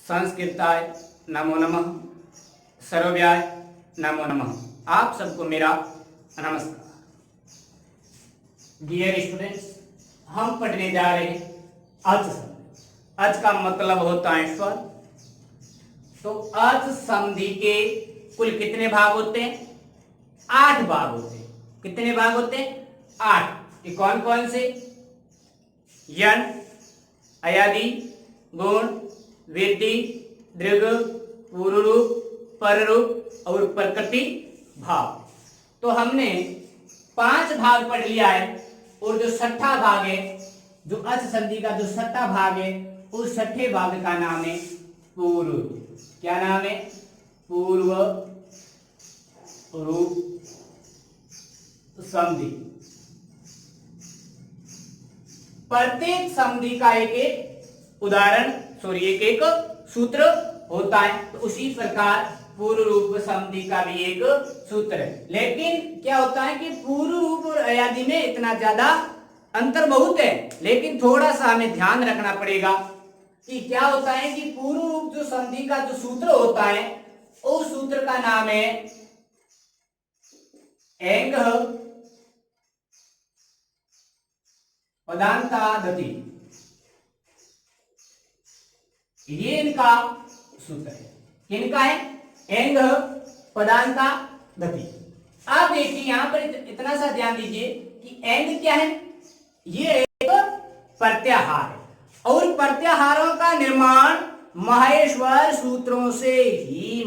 संस्कृताय नमो नमः, सर्वव्याय नमो नमः। आप सबको मेरा नमस्कार। डियर स्टूडेंट्स, हम पढ़ने जा रहे हैं अच संधि। अच का मतलब होता है स्वर। तो अच संधि के कुल कितने भाग होते हैं? 8 भाग होते हैं। कितने भाग होते हैं? 8। ये कौन कौन से? यण, अयादि, गुण, वृद्धि, दीर्घ, पूर्व रूप, पर रूप और प्रकृति भाग। तो हमने 5 भाग पढ़ लिया है और जो 6ठा भाग है, जो अच संधि का जो 6ठा भाग है, उस 6ठे भाग का नाम है पूर्व रूप। क्या नाम है? पूर्व रूप संधि। प्रत्येक संधि का एक एक उदाहरण एक एक सूत्र होता है। तो उसी प्रकार पूर्व रूप संधि का भी एक सूत्र है। लेकिन क्या होता है कि पूर्व रूप और अयादि में इतना ज्यादा अंतर बहुत है, लेकिन थोड़ा सा हमें ध्यान रखना पड़ेगा कि क्या होता है कि पूर्व रूप जो संधि का जो सूत्र होता है, उस सूत्र का नाम है एंग पदांतादति। ये इनका सूत्र है। किनका है? एंग पदांतादति। आप देखिए यहां पर इतना सा ध्यान दीजिए कि एंग क्या है? ये एक प्रत्याहार है और प्रत्याहारों का निर्माण माहेश्वर सूत्रों से ही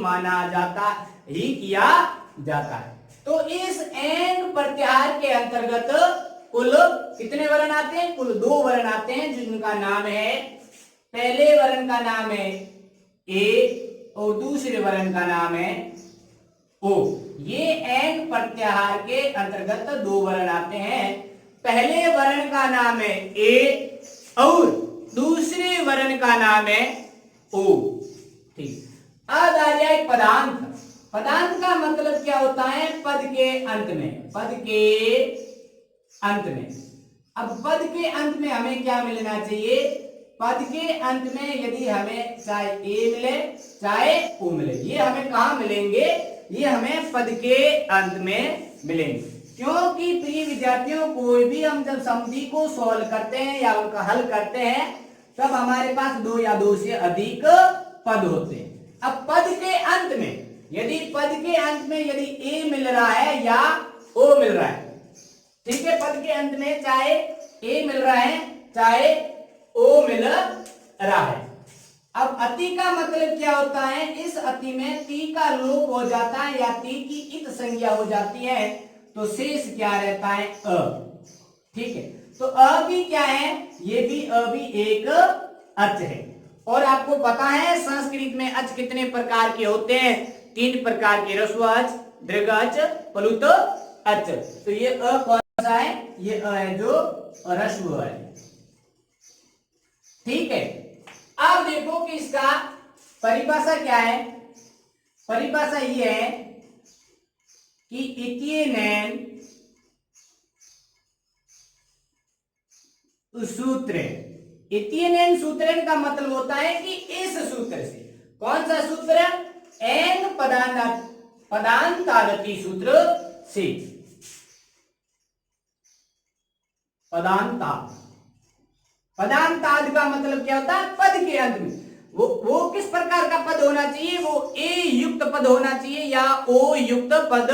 किया जाता है। तो इस एंग प्रत्याहार के अंतर्गत कुल कितने वर्ण आते हैं? कुल 2 वर्ण आते हैं, जिनका नाम है, पहले वर्ण का नाम है ए और दूसरे वर्ण का नाम है ओ। ये एंग प्रत्याहार के अंतर्गत 2 वर्ण आते हैं। पहले वर्ण का नाम है ए और दूसरे वर्ण का नाम है ओ। ठीक। अब आ जाए पदांत। पदांत का मतलब क्या होता है? पद के अंत में। पद के अंत में। अब पद के अंत में हमें क्या मिलना चाहिए? पद के अंत में यदि हमें चाहे ए मिले चाहे ओ मिले, ये हमें कहां मिलेंगे? ये हमें पद के अंत में मिलेंगे। क्योंकि प्रिय विद्यार्थियों, कोई भी हम जब संधि को सॉल्व करते हैं या उनका हल करते हैं, तब हमारे पास 2 या 2 से अधिक पद होते हैं। अब पद के अंत में यदि यदि ए मिल रहा है या ओ मिल रहा है, ठीक है, पद के अंत में चाहे ए मिल रहा है चाहे ओ मिल रहा है। अब अति का मतलब क्या होता है? इस अति में ती का लोप हो जाता है या ती की इत संज्ञा हो जाती है, तो शेष क्या रहता है? अ। ठीक है, तो अ भी क्या है? ये भी अ भी एक अच है। और आपको पता है संस्कृत में अच कितने प्रकार के होते हैं? 3 प्रकार के, ह्रस्व अच, दीर्घ अच, प्लुत अच। तो ये अ कौन सा है? ये अ है जो ह्रस्व है। ठीक है, अब देखो कि इसका परिभाषा क्या है। परिभाषा ये है कि इत्यनेन सूत्र। इत्यनेन सूत्रेन का मतलब होता है कि इस सूत्र से। कौन सा सूत्र? एंग पदांतादति सूत्र से। पदांताद का मतलब क्या होता है? पद के अंत में। वो किस प्रकार का पद होना चाहिए? वो ए युक्त पद होना चाहिए या ओ युक्त पद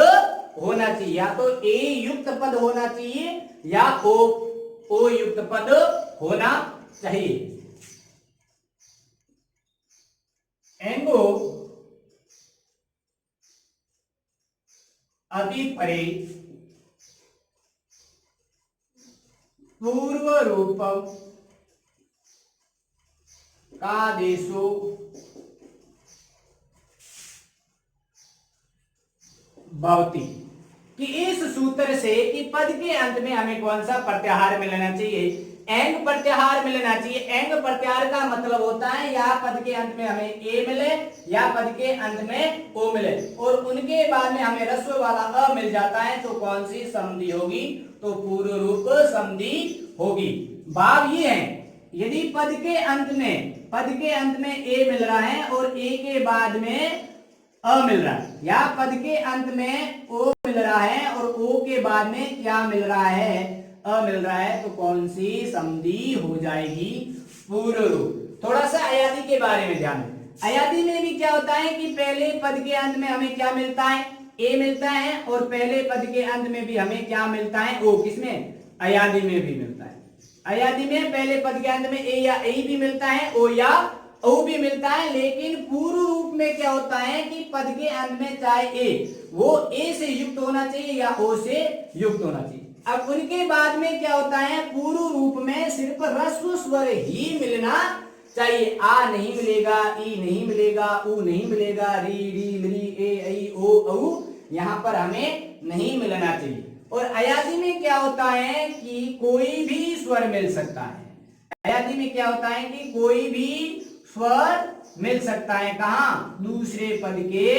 होना चाहिए। या तो ए युक्त पद होना चाहिए या ओ युक्त पद होना चाहिए। एंगो अति परे पूर्व रूपम का देशो भवति। कि इस सूत्र से कि पद के अंत में हमें कौन सा प्रत्याहार मिलना चाहिए? एंग प्रत्याहार मिलना चाहिए। एंग प्रत्याहार का मतलब होता है या पद के अंत में हमें ए मिले या पद के अंत में ओ मिले और उनके बाद में हमें ह्रस्व वाला अ मिल जाता है, तो कौन सी संधि होगी? तो पूर्व रूप संधि होगी। भाव ये है यदि पद के अंत में ए मिल रहा है और ए के बाद में अ मिल रहा है, या पद के अंत में ओ मिल रहा है और ओ के बाद में क्या मिल रहा है, अ मिल रहा है, तो कौन सी संधि हो जाएगी, पूर्ण रूप। थोड़ा सा अयादी के बारे में ध्यान दें। अयादी में भी क्या होता है कि पहले पद के अंत में हमें क्या मिलता है, ए मिलता है, और पहले पद के अंत में भी हमें क्या मिलता है, ओ। किसमें, अयादी में भी मिलता है। अयादी में पहले पद के अंत में ए या ए भी मिलता है, ओ या ओ भी मिलता है, लेकिन पूर्ण रूप में क्या होता है कि पद के अंत में चाहे ए, वो ए से युक्त होना चाहिए या ओ से युक्त होना चाहिए। अब उनके बाद में क्या होता है, पूर्ण रूप में सिर्फ ह्रस्व स्वर ही मिलना चाहिए। आ नहीं मिलेगा, ई नहीं मिलेगा, उ नहीं मिलेगा, री री री ए ऐ ओ औ यहाँ पर हमें नहीं मिलना चाहिए। और अयादी में क्या होता है कि कोई भी स्वर मिल सकता है। अयादी में क्या होता है कि कोई भी स्वर मिल सकता है। कहाँ, दूसरे पद के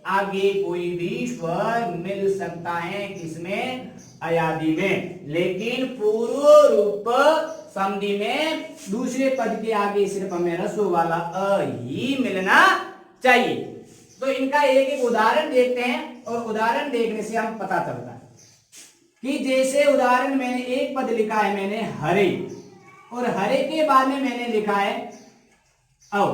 आगे कोई भी स्वर मिल सकता है। किसमें, अयादी में। लेकिन पूर्व रूप संधि में दूसरे पद के आगे सिर्फ हमें ह्रस्व वाला अ ही मिलना चाहिए। तो इनका एक एक उदाहरण देखते हैं, और उदाहरण देखने से हम पता चलता है कि जैसे उदाहरण मैंने एक पद लिखा है, मैंने हरे, और हरे के बाद में मैंने लिखा है औ।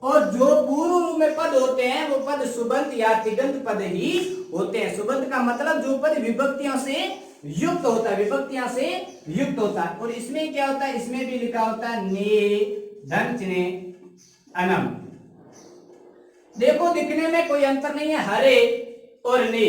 और जो पूर्व रूप में पद होते हैं वो पद सुबंत या तिगंत पद ही होते हैं। सुबंत का मतलब जो पद विभक्तियों से युक्त होता है, विभक्तियां से युक्त होता है। और इसमें क्या होता है, इसमें भी लिखा होता है ने धन चिने अनम। देखो दिखने में कोई अंतर नहीं है, हरे और ने।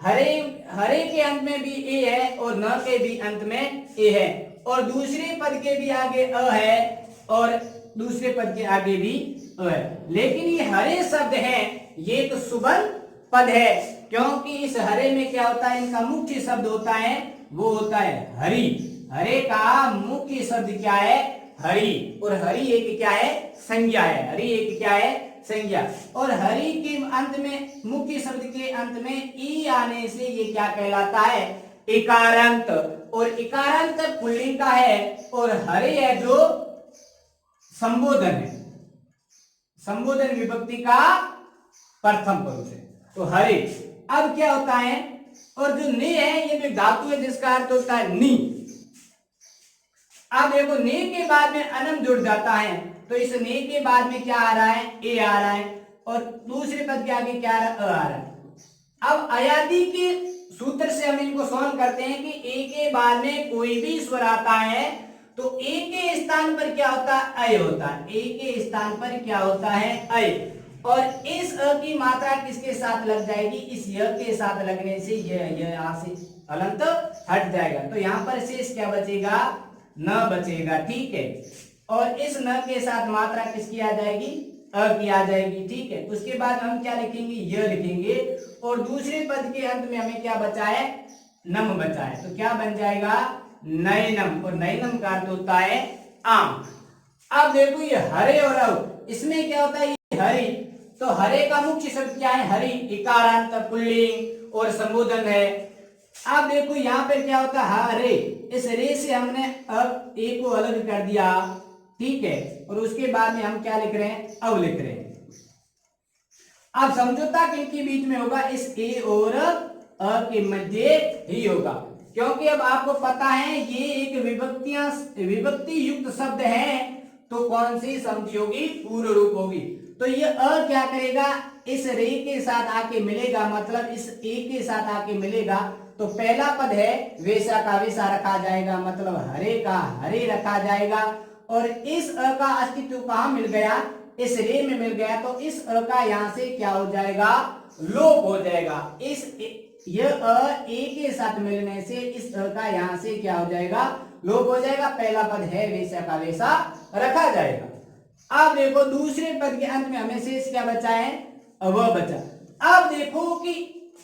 हरे के अंत में भी ए है और न के भी अंत में ए है, और दूसरे पद के भी आगे अ है और दूसरे पद के आगे भी अ है। लेकिन ये हरे शब्द है, ये तो सुबंत पद है, क्योंकि इस हरे में क्या होता है, इनका मुख्य शब्द होता है, वो होता है हरि। हरे का मुख्य शब्द क्या है, हरि। और हरि एक क्या है, संज्ञा है। हरि एक क्या है, संज्ञा। और हरि के अंत में, मुख्य शब्द के अंत में ई आने से ये क्या कहलाता है, इकारांत। और इकारांत पुल्लिंग का है, और हरे है जो संबोधन है, संबोधन विभक्ति का प्रथम पुरुष है, तो हरे। अब क्या होता है, और जो ने है ये भी धातु है जिसका अर्थ होता है नी। अब देखो ने के बाद में अनम जुड़ जाता है, तो इस ने के बाद में क्या आ रहा है, ए आ रहा है, और दूसरे पद के आगे क्या आ रहा है, अ आ रहा है। अब अयादी के सूत्र से हम इनको सॉल्व करते हैं कि ए के बाद में कोई भी स्वर आता है तो ए के स्थान पर क्या होता है, अय होता है। ए के स्थान पर क्या होता है, अय। और इस अ की मात्रा किसके साथ लग जाएगी, इस य के साथ लगने से यह यहाँ से हलंत हट जाएगा। तो यहाँ पर शेष क्या बचेगा, न बचेगा, ठीक है। और इस न के साथ मात्रा किसकी आ जाएगी, अ की आ जाएगी, ठीक है। उसके बाद हम क्या लिखेंगे, य लिखेंगे, और दूसरे पद के अंत में हमें क्या बचा है, नम बचा है। तो क्या बन जाएगा, नयनम। और नयनम का अर्थ होता है आम। अब देखो ये हरे और अव, इसमें क्या होता है, ये हरि। तो हरे का मुख्य शब्द क्या है, हरि, इकारांत पुल्लिंग और संबोधन है। अब देखो यहाँ पे क्या होता है, हरे, इस रे से हमने अब ए को अलग कर दिया, ठीक है। और उसके बाद में हम क्या लिख रहे हैं, अव लिख रहे हैं। अब समझौता किनके बीच में होगा, इस ए और अ के मध्य ही होगा, क्योंकि अब आपको पता है ये एक विभक्ति युक्त शब्द है, तो कौन सी संधि होगी, पूर्ण रूप होगी। तो ये अ क्या करेगा, इस रे के साथ आके मिलेगा, मतलब इस ए के साथ आके मिलेगा, तो पहला पद है वैसा का वैसा रखा जाएगा, मतलब हरे का हरे रखा जाएगा। और इस अ का अस्तित्व कहां मिल गया, इस रे में मिल गया, तो इस अ का यहां से क्या हो जाएगा, लोप हो जाएगा। यह अ ए के साथ मिलने से इस अ का यहां से क्या हो जाएगा, लोप हो जाएगा। पहला पद है वैसा का वैसा रखा जाएगा। अब देखो दूसरे पद के अंत में हमें शेष क्या बचा है, अव बचा। अब देखो कि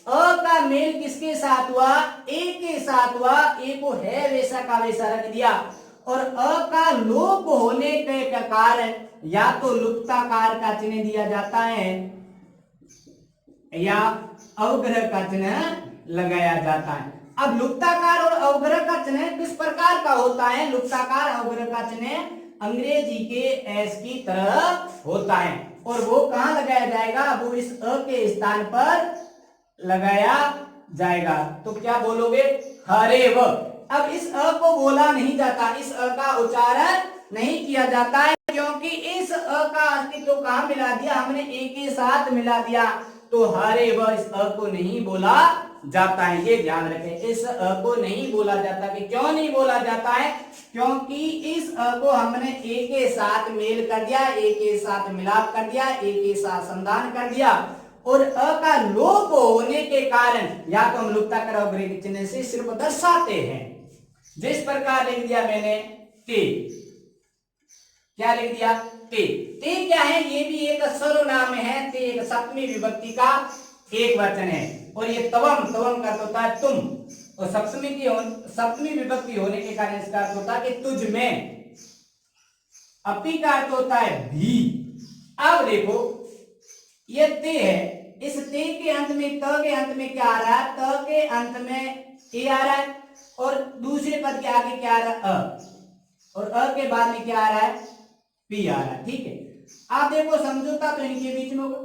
अ का मेल किसके साथ हुआ, ए के साथ हुआ। ए को है वैसा का वैसा रख दिया, और अ का लोप होने के कारण या तो लुप्ताकार का चिन्ह दिया जाता है या अवग्रह का चिन्ह लगाया जाता है। अब लुप्ताकार और अवग्रह का चिन्ह किस प्रकार का होता है, लुप्ताकार अवग्रह का चिन्ह अंग्रेजी के एस की तरह होता है। और वो कहां लगाया जाएगा? वो इस अ के स्थान पर लगाया जाएगा। तो क्या बोलोगे? हरेव। अब इस अ को बोला नहीं जाता, इस अ का उच्चारण नहीं किया जाता है, क्योंकि इस अ का अस्तित्व कहां मिला दिया हमने? ए के साथ मिला दिया। तो हरेव इस अ को नहीं बोला जाता है, ये ध्यान रखें। इस अ को नहीं बोला जाता। कि क्यों नहीं बोला जाता है? क्योंकि इस अ को हमने ए के साथ मेल कर दिया, ए के साथ मिलाप कर दिया, ए के साथ संधान कर दिया, और अ का लोप होने के कारण या तो हम लुप्ताकार अवग्रहित चिन्ह से सिर्फ दर्शाते हैं। जिस प्रकार लिख दिया मैंने ते, क्या लिख दिया? ते। ते क्या है? ये भी एक सर्वनाम है। ते एक सप्तमी विभक्ति का एक वचन है। और ये तवम, तवम का अर्थ होता है तुम, और सप्तमी विभक्ति होने के कारण इसका अर्थ होता है कि तुझ में। अपी का अर्थ होता है भी। अब देखो ये ते है, इस ते के अंत में, त के अंत में क्या आ रहा है? त के अंत में ए आ रहा है, और दूसरे पद के आगे क्या आ रहा है? अ, और अ के बाद में क्या आ रहा है? पी आ रहा है। ठीक है, आप देखो समझौता तो इनके बीच में होगा।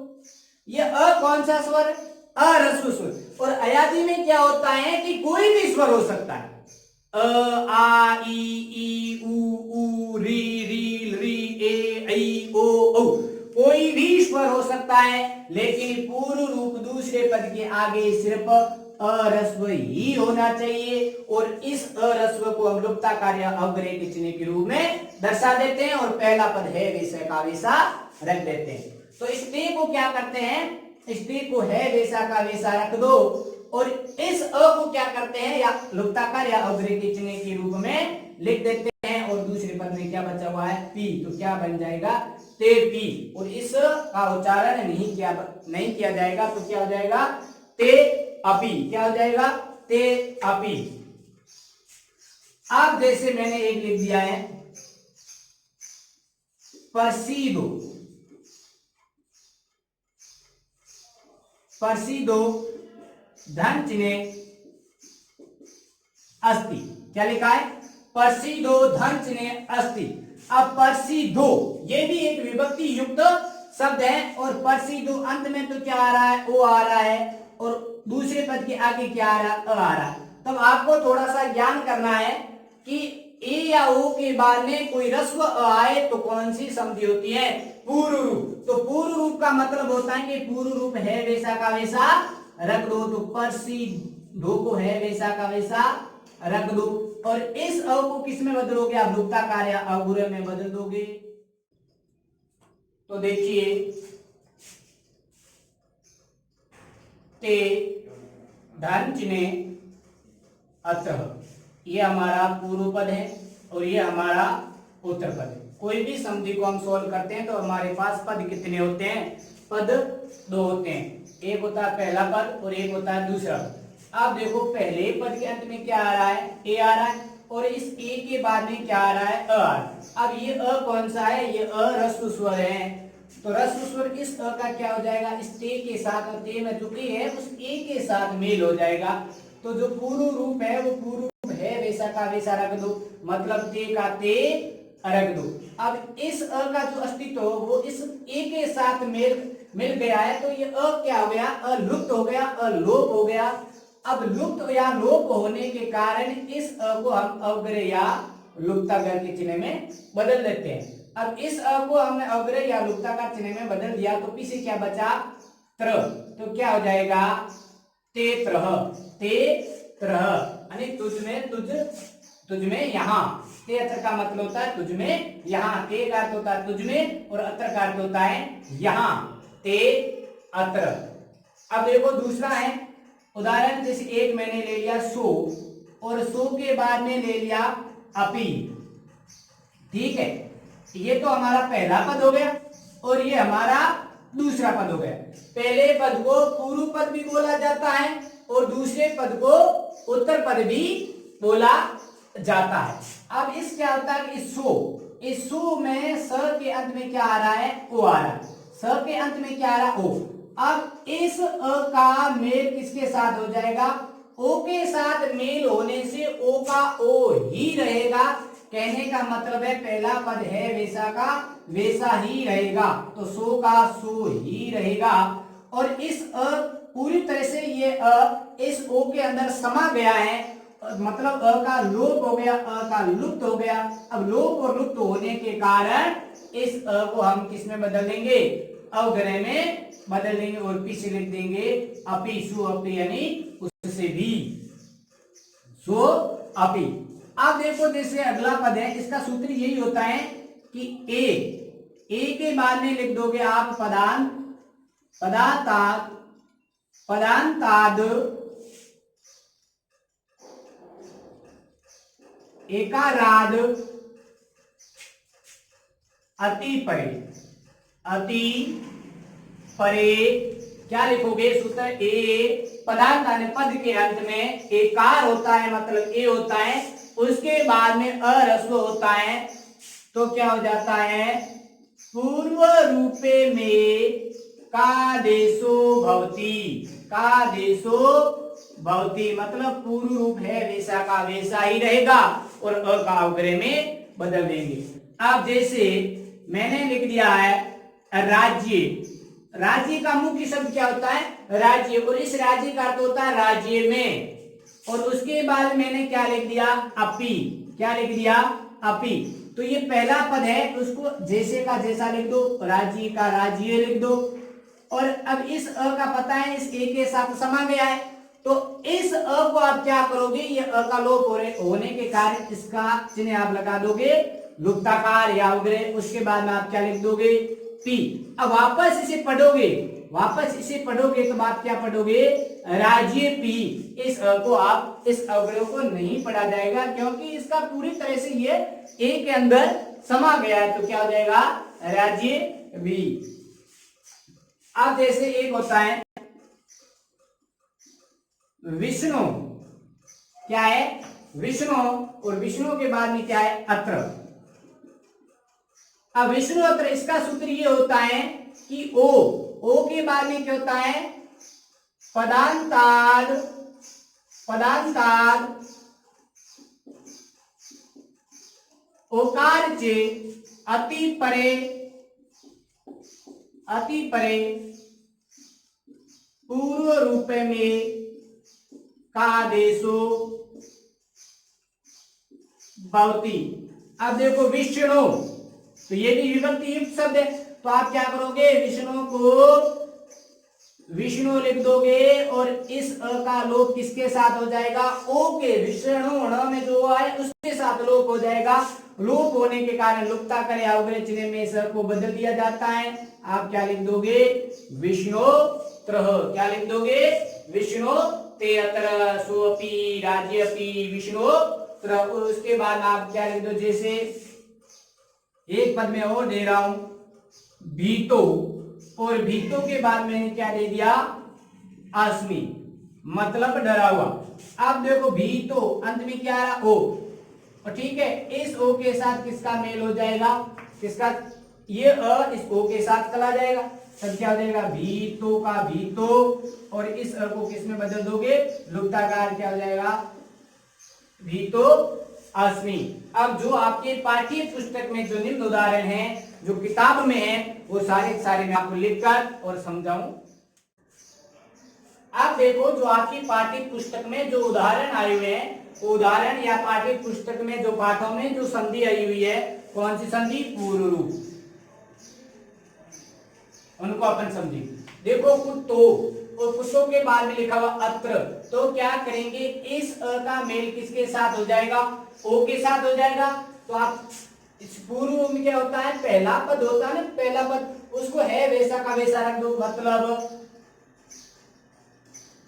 ये अ कौन सा स्वर? अरस्व स्वर। और अयादी में क्या होता है कि कोई भी स्वर हो सकता है। अ, आ, ई, उ, री, री, ए, ऐ, ओ, औ, कोई भी स्वर हो सकता है, लेकिन पूर्ण रूप दूसरे पद के आगे सिर्फ अरस्व ही होना चाहिए। और इस अरस्व को हम लुप्ताकार या अवग्रहित चिन्ह के रूप में दर्शा देते हैं, और पहला पद है वैसा का वैसा रख देते हैं। तो इस ते को क्या करते हैं? इस ते को है वैसा का वैसा रख दो, और इस अ को क्या करते हैं? या लुप्ताकार या अवग्रहित चिन्ह के रूप में लिख देते हैं, और दूसरे पद में क्या बचा हुआ है? पी। तो क्या बन जाएगा? ते पी। और इस का उच्चारण नहीं किया जाएगा, तो क्या हो जाएगा? ते अपी। क्या हो जाएगा? ते अपी। अब जैसे मैंने एक लिख दिया है परसीदो, परसीदो धन चिन्ह अस्ति। क्या लिखा है? परसीदो धन चिन्ह अस्ति। अब परसीदो ये भी एक विभक्ति युक्त शब्द है, और परसीदो अंत में तो क्या आ रहा है? ओ आ रहा है, और दूसरे पद के आगे क्या आ रहा है? अ आ रहा है। तब आपको थोड़ा सा ज्ञान करना है कि ए या ओ के बाद में कोई ह्रस्व अ आए तो कौन सी संधि होती है? पूर्व रूप। तो पूर्व रूप का मतलब होता है कि पूर्व रूप है वैसा का वैसा रख दो। तो परसीदो को है वैसा का वैसा रख दो, और इस अ को किस में बदलोगे? आप लुप्ताकार या अवग्रह में बदल दोगे। तो देखिए ते धन चिन्ह अतः, ये हमारा पूर्व पद है, और ये हमारा उत्तर पद है। कोई भी संधि को हम सोल्व करते हैं तो हमारे पास पद कितने होते हैं? पद दो होते हैं। एक होता है पहला पद, और एक होता है दूसरा पद। आप देखो पहले पद के अंत में क्या आ रहा है? ए आ रहा है, और इस ए के बाद में क्या आ रहा है? अ आ रहा है। अब ये अ कौन सा है? ये अ ह्रस्व स्वर है। तो ह्रस्व स्वर इस अ का क्या हो जाएगा? इस ते के साथ, और ते में जो के है उस ए के साथ मेल हो जाएगा। तो जो पूर्व रूप है वो पूर्व रूप है वैसा का वैसा रख दो, मतलब ते का ते रख दो। अब इस अ का जो अस्तित्व हो वो इस ए के साथ मिल गया है, तो ये अ क्या हो गया? अलुप्त हो गया, अलोप हो गया। अब लुप्त या लोप होने के कारण इस अ को हम अवग्रह या लुप्ताकार के चिन्ह में बदल देते हैं। अब इस अ को हमने अवग्रह या लुप्ताकार चिन्ह में बदल दिया, तो पीछे क्या बचा? त्र। तो क्या हो जाएगा? ते त्रह, ते त्रह, यानी तुझ में यहाँ। ते अत्र का मतलब होता है तुझ में यहाँ। ते का अर्थ होता है तुझ में, और अत्र का अर्थ होता है यहाँ। ते अत्र। अब देखो दूसरा है उदाहरण, जैसे एक मैंने ले लिया सो, और सो के बाद में ले लिया अपी। ठीक है, ये तो हमारा पहला पद हो गया, और ये हमारा दूसरा पद हो गया। पहले पद को पूर्व पद भी बोला जाता है, और दूसरे पद को उत्तर पद भी बोला जाता है। अब इस क्या होता है कि इस सो में स के अंत में क्या आ रहा है? ओ आ रहा है। स के अंत में क्या आ रहा है? ओ। अब इस अ का मेल किसके साथ हो जाएगा? ओ के साथ मेल होने से ओ का ओ ही रहेगा, कहने का मतलब है पहला पद है वैसा का वैसा ही रहेगा, तो सो का सो ही रहेगा। और इस पूरी तरह से ये इस ओ के अंदर समा गया है, मतलब का लोप हो गया, का लुप्त हो गया। अब लोप और लुप्त होने के कारण इस को हम किस में बदल देंगे, अवग्रह में बदल देंगे और पी से लिख देंगे अपि, सु अपि, यानी उससे भी, सो अपि। अब देखो जैसे अगला पद है, इसका सूत्र यही होता है कि ए के बाद में लिख दोगे आप पदांताद एकाराद अति परे क्या लिखोगे सूत्र, ए पदांत पद के अंत में एकार होता है, मतलब ए होता है, उसके बाद में अरस्व होता है, तो क्या हो जाता है, पूर्व रूपे में कादेशो भवति, मतलब पूर्व रूप है वैसा का वैसा ही रहेगा और अ का अवग्रह में बदल देंगे। अब जैसे मैंने लिख दिया है राज्य का मुख्य शब्द क्या होता है, राज्य, और इस राज्य का अर्थ होता है राज्य में, और उसके बाद मैंने क्या लिख दिया, अपि, क्या लिख दिया, अपि। तो ये पहला पद है, उसको जैसे का जैसा लिख दो, राज्य का राज्य लिख दो, और अब इस अ का पता है इस ए के साथ समा गया है, तो इस अ को आप क्या करोगे, ये अ का लोप होने के कारण इसका चिन्ह आप लगा दोगे लुप्ताकार या अवग्रह, उसके बाद में आप क्या लिख दोगे, पी। अब वापस इसे पढ़ोगे तो आप क्या पढ़ोगे, राज्य पी। इस अ को आप इस अवग्रह को नहीं पढ़ा जाएगा, क्योंकि इसका पूरी तरह से ये ए के अंदर समा गया है, तो क्या हो जाएगा, राज्य बी। अब जैसे एक होता है विष्णु, क्या है, विष्णु, और विष्णु के बाद में क्या है, अत्र। अब विष्णु अत्र, इसका सूत्र ये होता है कि ओ के बाद में क्या होता है, पदांताद ओकार चे अति परे पूर्व रूपे में कादेशो भवति। अब देखो विष्णु, तो ये भी विभक्ति युक्त शब्द है, तो आप क्या करोगे, विष्णु को विष्णु लिख दोगे, और इस अ का लोप किसके साथ हो जाएगा, ओ के, विष्णु ण में जो है उसके साथ लोप हो जाएगा। लोप होने के कारण लुप्ता करे अवग्रह चिन्ह में इस अ को बदल दिया जाता है, आप क्या लिख दोगे, विष्णु त्रह, क्या लिख दोगे, विष्णु ते अत्र सोपि राज्यपि विष्णु त्रह। उसके बाद आप क्या लिख दो, जैसे एक पद में और दे रहा हूं भीतो, और भीतो के बाद मैंने क्या दे दिया, अस्मि, मतलब डरा हुआ। अब देखो भीतो अंत में क्या आ रहा, ओ, और ठीक है, इस ओ के साथ किसका मेल हो जाएगा, किसका, ये अ इस ओ के साथ चला जाएगा, तब क्या हो जाएगा, भीतो का भीतो, और इस अ को किस में बदल दोगे, लुप्ताकार, क्या हो जाएगा, भीतो अस्मि। अब जो आपके पाठ्य पुस्तक में जो निम्न उदाहरण हैं, जो किताब में है, वो सारे मैं आपको लिखकर और समझाऊं। आप देखो जो आपकी पाठ्य पुस्तक में जो उदाहरण आए हुए हैं, उदाहरण या पाठ्य पुस्तक में जो पाठों में जो संधि आई हुई है, कौन सी संधि, पूर्व रूप, उनको अपन समझे। देखो कुत्तो, और कुत्तों के बाद में लिखा हुआ अत्र, तो क्या करेंगे, इस अ का मेल किसके साथ हो जाएगा, ओ के साथ हो जाएगा। तो आप इस पूर्व में क्या होता है, पहला पद होता है ना, पहला पद, उसको है वैसा का वैसा रख दो, मतलब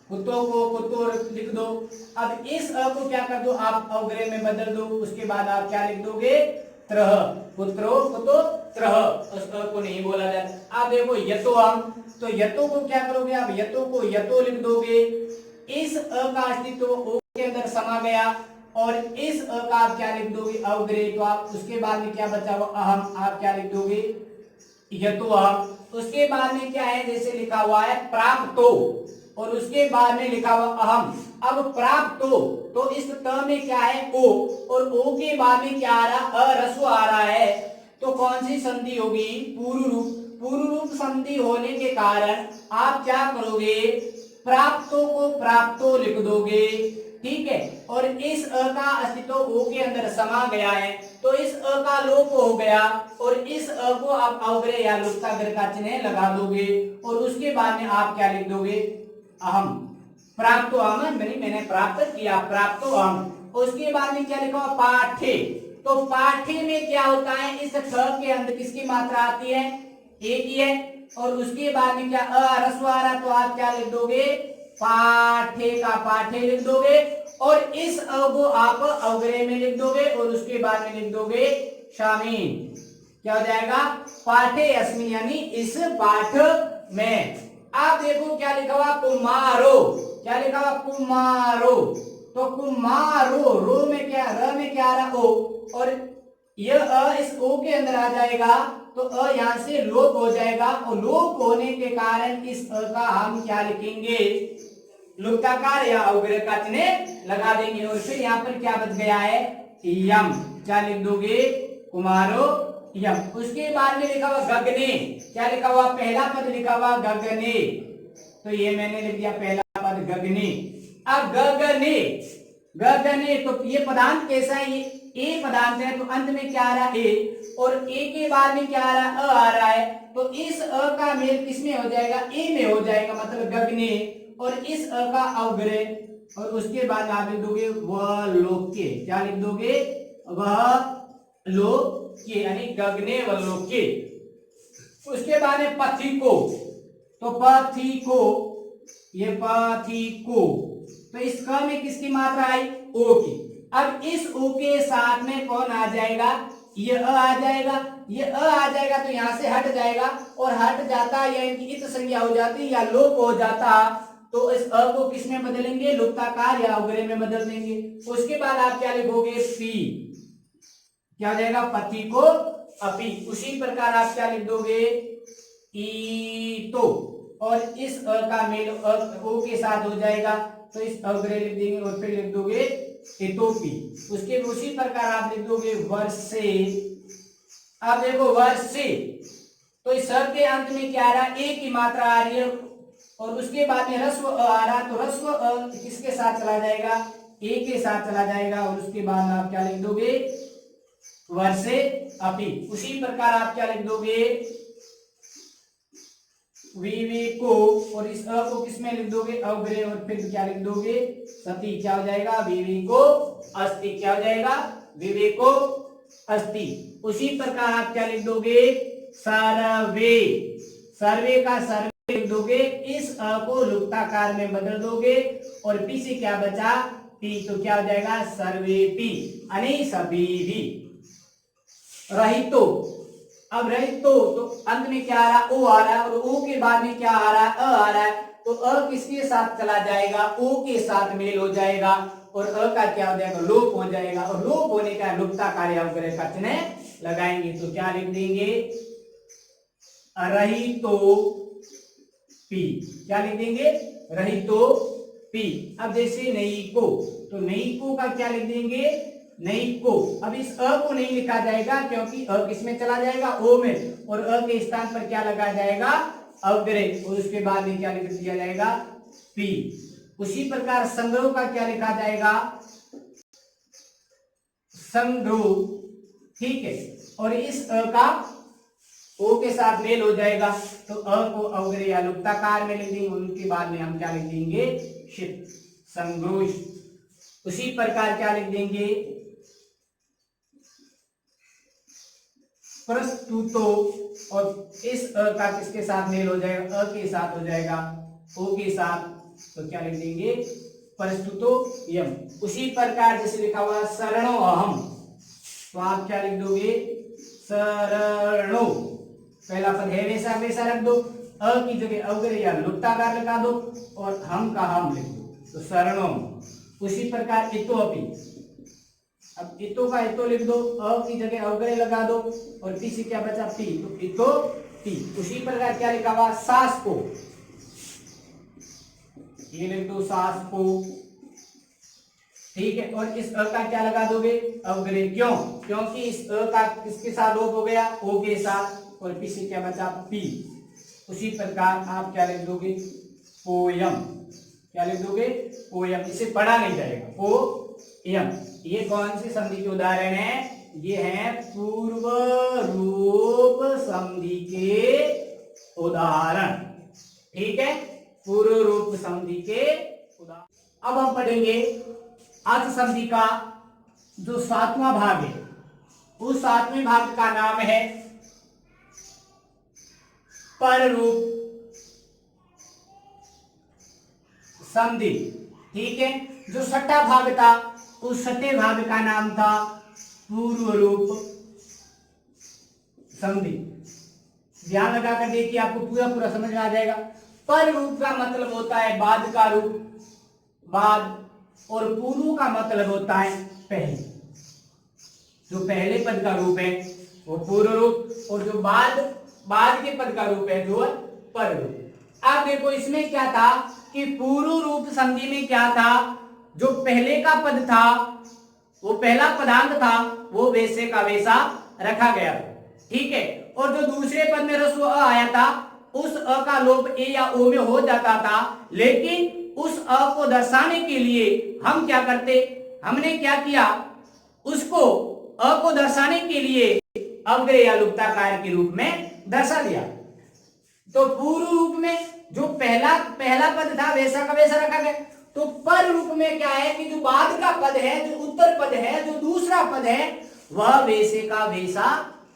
कुत्तों को कुत्तो लिख दो। अब इस अ को क्या कर दो, आप अवग्रह में बदल दो, उसके बाद आप क्या लिख दोगे, त्रह, पुत्रो कुतो त्रह, उस अ को नहीं बोला जाता। आप देखो यतो हम, तो यतो को क्या करोगे, आप यतो को यतो लिख दोगे, इस अ का अस्तित्व ओ के अंदर समा गया, और इस अ का आप क्या लिख दोगे, अवग्रह, तो आप उसके बाद में क्या बचा हुआ, अहम, आप क्या लिख दोगे, यतो अहम। उसके बाद में क्या है, जैसे लिखा हुआ है प्राप्तो, और उसके बाद में लिखा हुआ अहम। अब प्राप्त तो इस त में क्या है ओ, और ओ के बाद में क्या आ रहा, अरस्व आ रहा है, तो कौन सी संधि होगी, पूर्व रूप। पूर्व रूप संधि होने के कारण आप क्या करोगे, प्राप्तो को प्राप्तो लिख दोगे, ठीक है। और इस अ का अस्तित्व ओ के अंदर समा गया है, तो इस अ का लोप हो गया, और इस अ को आप अवग्रह या लुप्ताग्रह का चिन्ह लगा दोगे, और उसके बाद में आप क्या लिख दोगे, अहम। प्राप्तो अहम, मैंने प्राप्त किया, प्राप्तो अहम। उसके बाद में क्या लिखा, पाठे। तो पाठे में क्या होता है, इस ख के अंदर किसकी मात्रा आती है, एक ही है, और उसके बाद में क्या ह्रस्व आ रहा, तो आप क्या लिख दोगे, पाठे का पाठे लिख दोगे, और इस अ को आप अवग्रह में लिख दोगे, और उसके बाद में लिख दोगे शामीन। क्या हो जाएगा, पाठे अस्मिन, यानी इस पाठ में। आप देखो क्या लिखा हुआ, कुमारो। क्या लिखा हुआ, कुमारो। तो कुमारो, रो में क्या, र में क्या आ रहा, ओ, और यह अ इस ओ के अंदर आ जाएगा, तो अ यहां से लोप हो जाएगा, और लोप होने के कारण इस अ का हम क्या लिखेंगे, लुप्ताकार या अवग्रह का चिन्ह लगा देंगे, और फिर यहाँ पर क्या बच गया है, यम। क्या लिख दोगे, कुमारो यम। उसके बाद में लिखा हुआ गगने। क्या लिखा हुआ, पहला पद लिखा हुआ गगने, तो ये मैंने लिख दिया पहला पद गगने। अब गगने, गगने, तो ये पदांत कैसा है, ये ए पदांत है, तो अंत में क्या आ रहा है, ए, और ए के बाद में क्या आ रहा है, अ आ रहा है, तो इस अ का मेल किस में हो जाएगा, ए में हो जाएगा, मतलब गगने, और इस अ का अवग्रह, और उसके बाद आप लिख दोगे वह लोके। क्या लिख दोगे, वह लोके, यानी गगने व लोके। उसके बाद है पथिको। तो पथिको, ये पथिको, तो इस क में किसकी मात्रा आई, ओ की। अब इस ओ के साथ में कौन आ जाएगा, ये अ आ जाएगा, ये अ आ जाएगा, तो यहां से हट जाएगा, और हट जाता या इनकी इत संज्ञा हो जाती या लोप हो जाता, तो इस अ को किस में बदलेंगे, लुप्ताकार या अवग्रह में बदल देंगे। उसके बाद आप क्या लिखोगे, पी। क्या हो जाएगा, पति को अपी। उसी प्रकार आप क्या लिख दोगे, ईतो, और इस अ का मेल ओ के साथ हो जाएगा, तो इस अवग्रह लिख देंगे, और फिर लिख दोगे इतोपी। उसके उसी प्रकार आप लिख दोगे वर्षे। आप देखो वर्षे, तो इस स के अंत में क्या आ रहा है, ए की मात्रा आ रही है, और उसके बाद में ह्रस्व अ आ रहा, तो ह्रस्व अ किसके साथ चला जाएगा, ए के साथ चला जाएगा, और उसके बाद आप क्या लिख दोगे, वर्षे अपि। उसी प्रकार आप क्या लिख दोगे, विवेको, और इस अ को किसमें लिख दोगे, अवग्रह, और फिर क्या लिख दोगे, सती। क्या हो जाएगा, विवेको अस्ति। क्या हो जाएगा, विवेको अस्ति। उसी प्रकार आप क्या लिख दोगे, सर्वे। सर्वे का सर्वे लिख दोगे, इस अ को लुप्ताकार में बदल दोगे, और पी से क्या बचा, पी, तो क्या हो जाएगा, सर्वे पी, यानी सभी भी। रहितो, अब रहितो, तो अंत में क्या आ रहा, ओ आ रहा है, और ओ के बाद में क्या आ रहा है, अ आ रहा है, तो अ किसके साथ चला जाएगा, ओ के साथ मेल हो जाएगा, और अ का क्या हो जाएगा, लोप हो जाएगा, और लोप होने का लुप्ताकार या अवग्रह का चिन्ह लगाएंगे, तो क्या लिख देंगे, रहितो पी। क्या लिख देंगे, रहितो पी। अब जैसे नई को, तो नई को का क्या लिख देंगे, नई को। अब इस अ को नहीं लिखा जाएगा, क्योंकि अ किसमें चला जाएगा, ओ में, और अ के स्थान पर क्या लगा जाएगा, अवग्रह, और उसके बाद में क्या लिख दिया जाएगा, पी। उसी प्रकार संग्रह का क्या लिखा जाएगा, संग्रह, ठीक है, और इस अ का ओ के साथ मेल हो जाएगा, तो अ को अवग्रह या लुप्ताकार में लिख देंगे, उनके बाद में हम क्या लिख देंगे, शिप, संग्रोश। उसी प्रकार क्या लिख देंगे, प्रस्तुतो, और इस अ का किसके साथ मेल हो जाएगा, अ के साथ हो जाएगा, ओ के साथ, तो क्या लिख देंगे, प्रस्तुतो यम। उसी प्रकार जैसे लिखा हुआ शरणो अहम, तो आप क्या लिख दोगे, शरणो, पहला पद है वैसा वैसा रख दो, अ की जगह अवग्रह या लुप्ताकार लगा दो, और हम का हम लिख दो, तो शरणो। उसी प्रकार इतो अपि, अब इतो का इतो लिख दो, अ की जगह अवग्रह लगा दो, और पी से क्या बचा, पी, तो इतो पी। उसी प्रकार क्या लिखा हुआ, सास को, ये लिख दो सासपो, ठीक है। और इस अ का क्या लगा दोगे, अवग्रह, क्यों, क्योंकि इस अ का किसके साथ लोप हो गया, ओ के साथ, और पी से क्या बचा, पी। उसी प्रकार आप क्या लिख दोगे, पोयम, क्या लिख दोगे, पोयम। इसे पढ़ा नहीं जाएगा, पोयम। ये कौन सी संधि के उदाहरण है, ये है पूर्व रूप संधि के उदाहरण, ठीक है, पूर्व रूप संधि के उदाहरण। अब हम पढ़ेंगे अर्थ संधि का जो 7वां भाग है, उस 7वें भाग का नाम है पर रूप संधि, ठीक है। जो 6ठा भाग था, उस 6ठे भाग का नाम था पूर्व रूप संधि। ध्यान लगा कर देखिए, आपको पूरा पूरा समझ में आ जाएगा। पर रूप का मतलब होता है बाद का रूप, बाद, और पूर्व का मतलब होता है पहले। जो पहले पद का रूप है वो पूर्व रूप, और जो बाद के पद का रूप है जो पर रूप। अब देखो इसमें क्या था कि पूर्व रूप संधि में क्या था, जो पहले का पद था, वो पहला पदांत था, वो वैसे का वैसा रखा गया, ठीक है। और जो दूसरे पद में रस्व अ आया था, उस अ का लोप ए या ओ में हो जाता था, लेकिन उस अ को दर्शाने के लिए हम क्या करते, हमने क्या किया, उसको अ को दर्शाने के लिए अग्र या लुप्ताकार के रूप में दर्शा दिया। तो पूर्व रूप में जो पहला पद था वैसा का वैसा रखा गया। तो पर रूप में क्या है कि जो बाद का पद है, जो उत्तर पद है, जो दूसरा पद है, वह वैसे का वैसा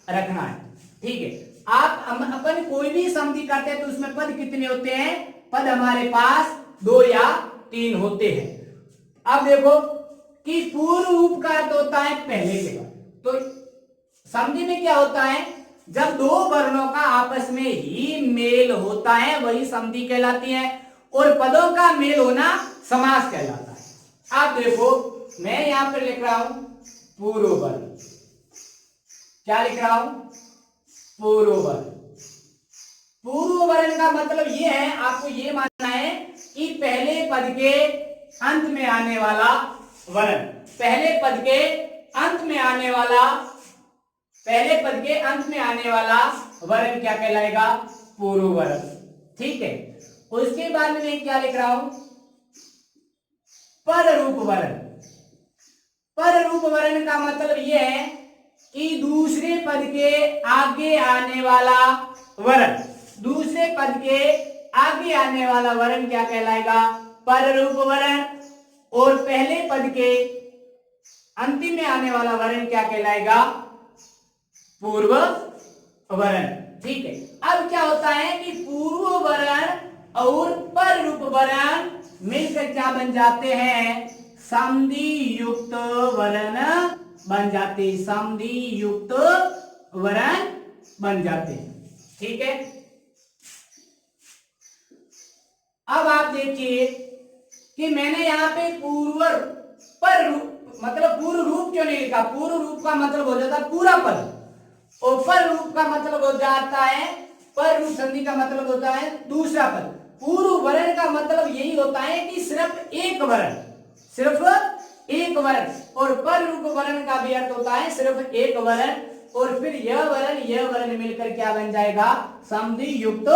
रखना है, ठीक है। आप अपन कोई भी संधि करते हैं तो उसमें पद कितने होते हैं, पद हमारे पास 2 या 3 होते हैं। अब देखो कि पूर्व रूप का अर्थ होता है पहले के बाद। तो संधि में क्या होता है, जब दो वर्णों का आपस में ही मेल होता है वही संधि कहलाती है, और पदों का मेल होना समास कहलाता है। आप देखो मैं यहां पर लिख रहा हूं पूर्व वर्ण, क्या लिख रहा हूं, पूर्व वर्ण। पूर्व वर्ण का मतलब ये है, आपको ये मानना है कि पहले पद के अंत में आने वाला वर्ण, पहले पद के अंत में आने वाला, पहले पद के अंत में आने वाला वर्ण क्या कहलाएगा, पूर्व वर्ण, ठीक है। उसके बाद में मैं क्या लिख रहा हूं, पर रूप वर्ण। पर रूप वर्ण का मतलब यह है कि दूसरे पद के आगे आने वाला वर्ण, दूसरे पद के आगे आने वाला वर्ण क्या कहलाएगा, पर रूप वर्ण, और पहले पद के अंतिम में आने वाला वर्ण क्या कहलाएगा, पूर्व वर्ण, ठीक है। अब क्या होता है कि पूर्व वर्ण और पर रूप वर्ण मिलकर क्या बन जाते हैं, संधि युक्त वर्ण बन जाते, संधि युक्त वर्ण बन जाते हैं, ठीक है। अब आप देखिए कि मैंने यहां पे पर रूप मतलब पूर्व रूप क्यों नहीं लिखा, पूर्व रूप का मतलब हो जाता है पूरा पद, और पर रूप का मतलब हो जाता है, पर रूप संधि का मतलब होता है दूसरा पद। पूर्व वर्ण का मतलब यही होता है कि सिर्फ एक वर्ण, सिर्फ एक वर्ण, और पर रूप वर्ण का भी अर्थ होता है सिर्फ एक वर्ण, और फिर यह वर्ण मिलकर क्या बन जाएगा, संधि युक्त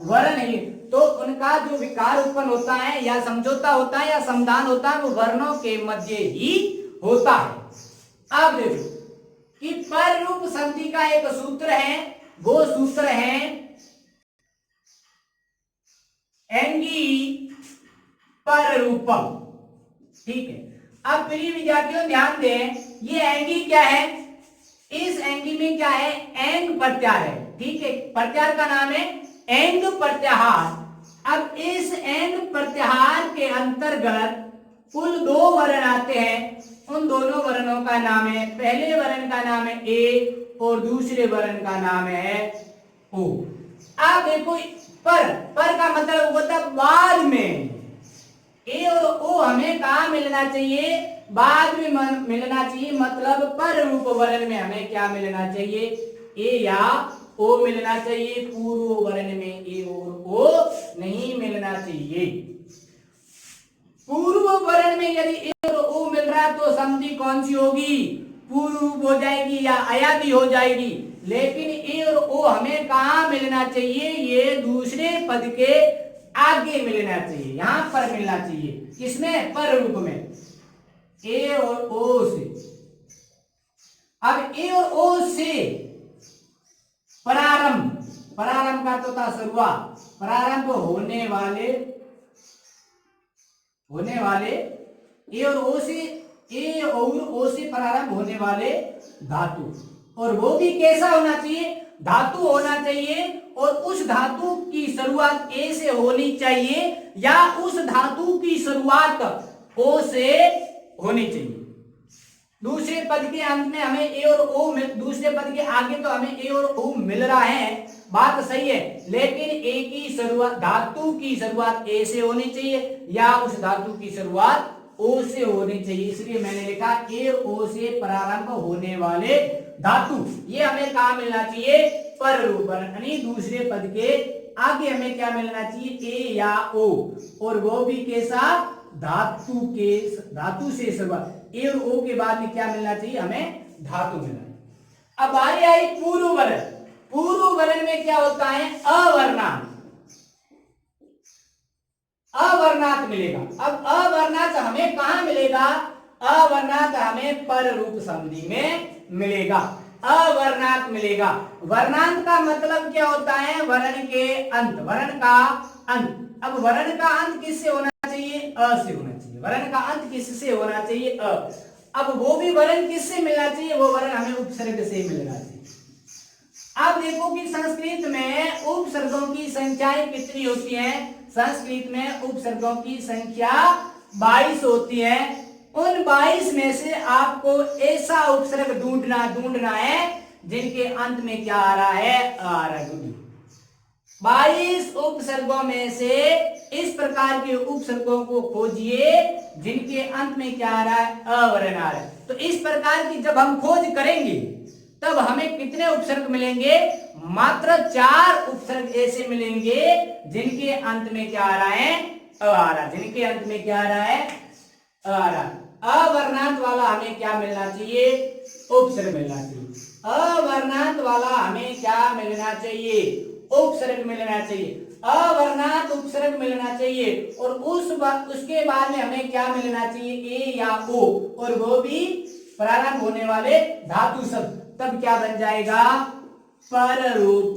वर्ण ही। तो उनका जो विकार उत्पन्न होता है या समझौता होता है या समाधान होता है वो वर्णों के मध्य ही होता है। अब देखो कि पर रूप संधि का एक सूत्र है, वो सूत्र है एंगी पर रूपम, ठीक है। अब प्रिय विद्यार्थियों ध्यान दें, ये एंगी क्या है, इस एंगी में क्या है, एंग प्रत्याहार है, ठीक है। प्रत्याहार का नाम है एंग प्रत्याहार। अब इस एंग प्रत्याहार के अंतर्गत कुल 2 वर्ण आते हैं, उन दोनों वर्णों का नाम है, पहले वर्ण का नाम है ए और दूसरे वर्ण का नाम है ओ। आप देखो पर का मतलब होता है बाद में, ए और ओ हमें कहा मिलना चाहिए, बाद में मिलना चाहिए, मतलब पर रूप वर्ण में हमें क्या मिलना चाहिए, ए या ओ मिलना चाहिए, पूर्व वर्ण में ए और ओ नहीं मिलना चाहिए। वर्ण में यदि ए और ओ मिल रहा है तो संधि कौन सी होगी? पूर्व रूप हो जाएगी या अयादी हो जाएगी। लेकिन ए और ओ हमें कहाँ मिलना चाहिए? ये दूसरे पद के आगे मिलना चाहिए, यहां पर मिलना चाहिए। किसमें? पर रूप में, ए और ओ से। अब ए और ओ से प्रारंभ, प्रारंभ का तो था शुरुआत, प्रारंभ होने वाले ए और ओ से, ए और ओ से प्रारंभ होने वाले धातु, और वो भी कैसा होना चाहिए? धातु होना चाहिए, और उस धातु की शुरुआत ए से होनी चाहिए या उस धातु की शुरुआत ओ से होनी चाहिए। दूसरे पद के अंत में हमें ए और ओ मिल, दूसरे पद के आगे तो हमें ए और ओ मिल रहा है, बात सही है, लेकिन ए की शुरुआत, धातु की शुरुआत ए से होनी चाहिए या उस धातु की शुरुआत ओ से होनी चाहिए। इसलिए मैंने लिखा ए और ओ से प्रारंभ होने वाले धातु, ये हमें कहा मिलना चाहिए? पर रूप, यानी दूसरे पद के आगे हमें क्या मिलना चाहिए? ए या ओ, और वो भी कैसा? धातु के, धातु से शुरुआत, ए और ओ के बाद में क्या मिलना चाहिए? हमें धातु मिलना है। अब बारी आई पूर्व वर्ण। पूर्व वर्ण में क्या होता है? अवर्णात, अवर्णात मिलेगा। अब अवर्णात हमें कहां मिलेगा? अवर्णात हमें पर रूप संधि में मिलेगा, अवर्णात मिलेगा। वर्णांत का मतलब क्या होता है? वर्ण के अंत, वर्ण का अंत। अब वर्ण का अंत किससे होना चाहिए? अ से होना चाहिए। वर्ण का अंत किससे होना चाहिए? अ। अब वो भी वर्ण किससे मिलना चाहिए? वो वर्ण हमें उपसर्ग से मिलना चाहिए। अब देखो कि संस्कृत में उपसर्गों की संख्याएं कितनी होती हैं? संस्कृत में उपसर्गों की संख्या 22 होती है। उन 22 में से आपको ऐसा उपसर्ग ढूंढना है जिनके अंत में क्या आ रहा है? आ रहा है। 22 उपसर्गों में से इस प्रकार के उपसर्गों को खोजिए जिनके अंत में क्या आ रहा है? अवर्ण आ रहा है। तो इस प्रकार की जब हम खोज करेंगे तब हमें कितने उपसर्ग मिलेंगे? मात्र 4 उपसर्ग ऐसे मिलेंगे जिनके अंत में क्या आ रहा है? अ आ रहा। जिनके अंत में क्या आ रहा है? अ आ रहा। अवर्णांत वाला हमें क्या मिलना चाहिए? उपसर्ग मिलना चाहिए। अवर्णांत वाला हमें क्या मिलना चाहिए? उपसर्ग मिलना चाहिए। अवर्णांत उपसर्ग मिलना चाहिए, और उसके बाद में हमें क्या मिलना चाहिए? ए या ओ, और वो भी प्रारंभ होने वाले धातु शब्द। तब क्या बन जाएगा? पर रूप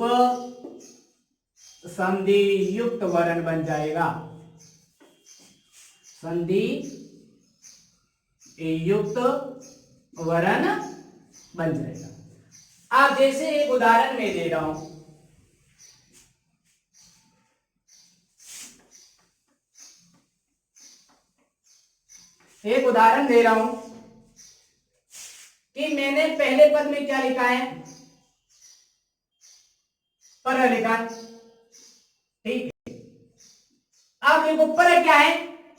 संधि युक्त वर्ण बन जाएगा, संधि युक्त वर्ण बन जाएगा। आप जैसे एक उदाहरण में दे रहा हूं, एक उदाहरण दे रहा हूं कि मैंने पहले पद में क्या लिखा है? पर लिखा, ठीक है। अब देखो पर क्या है?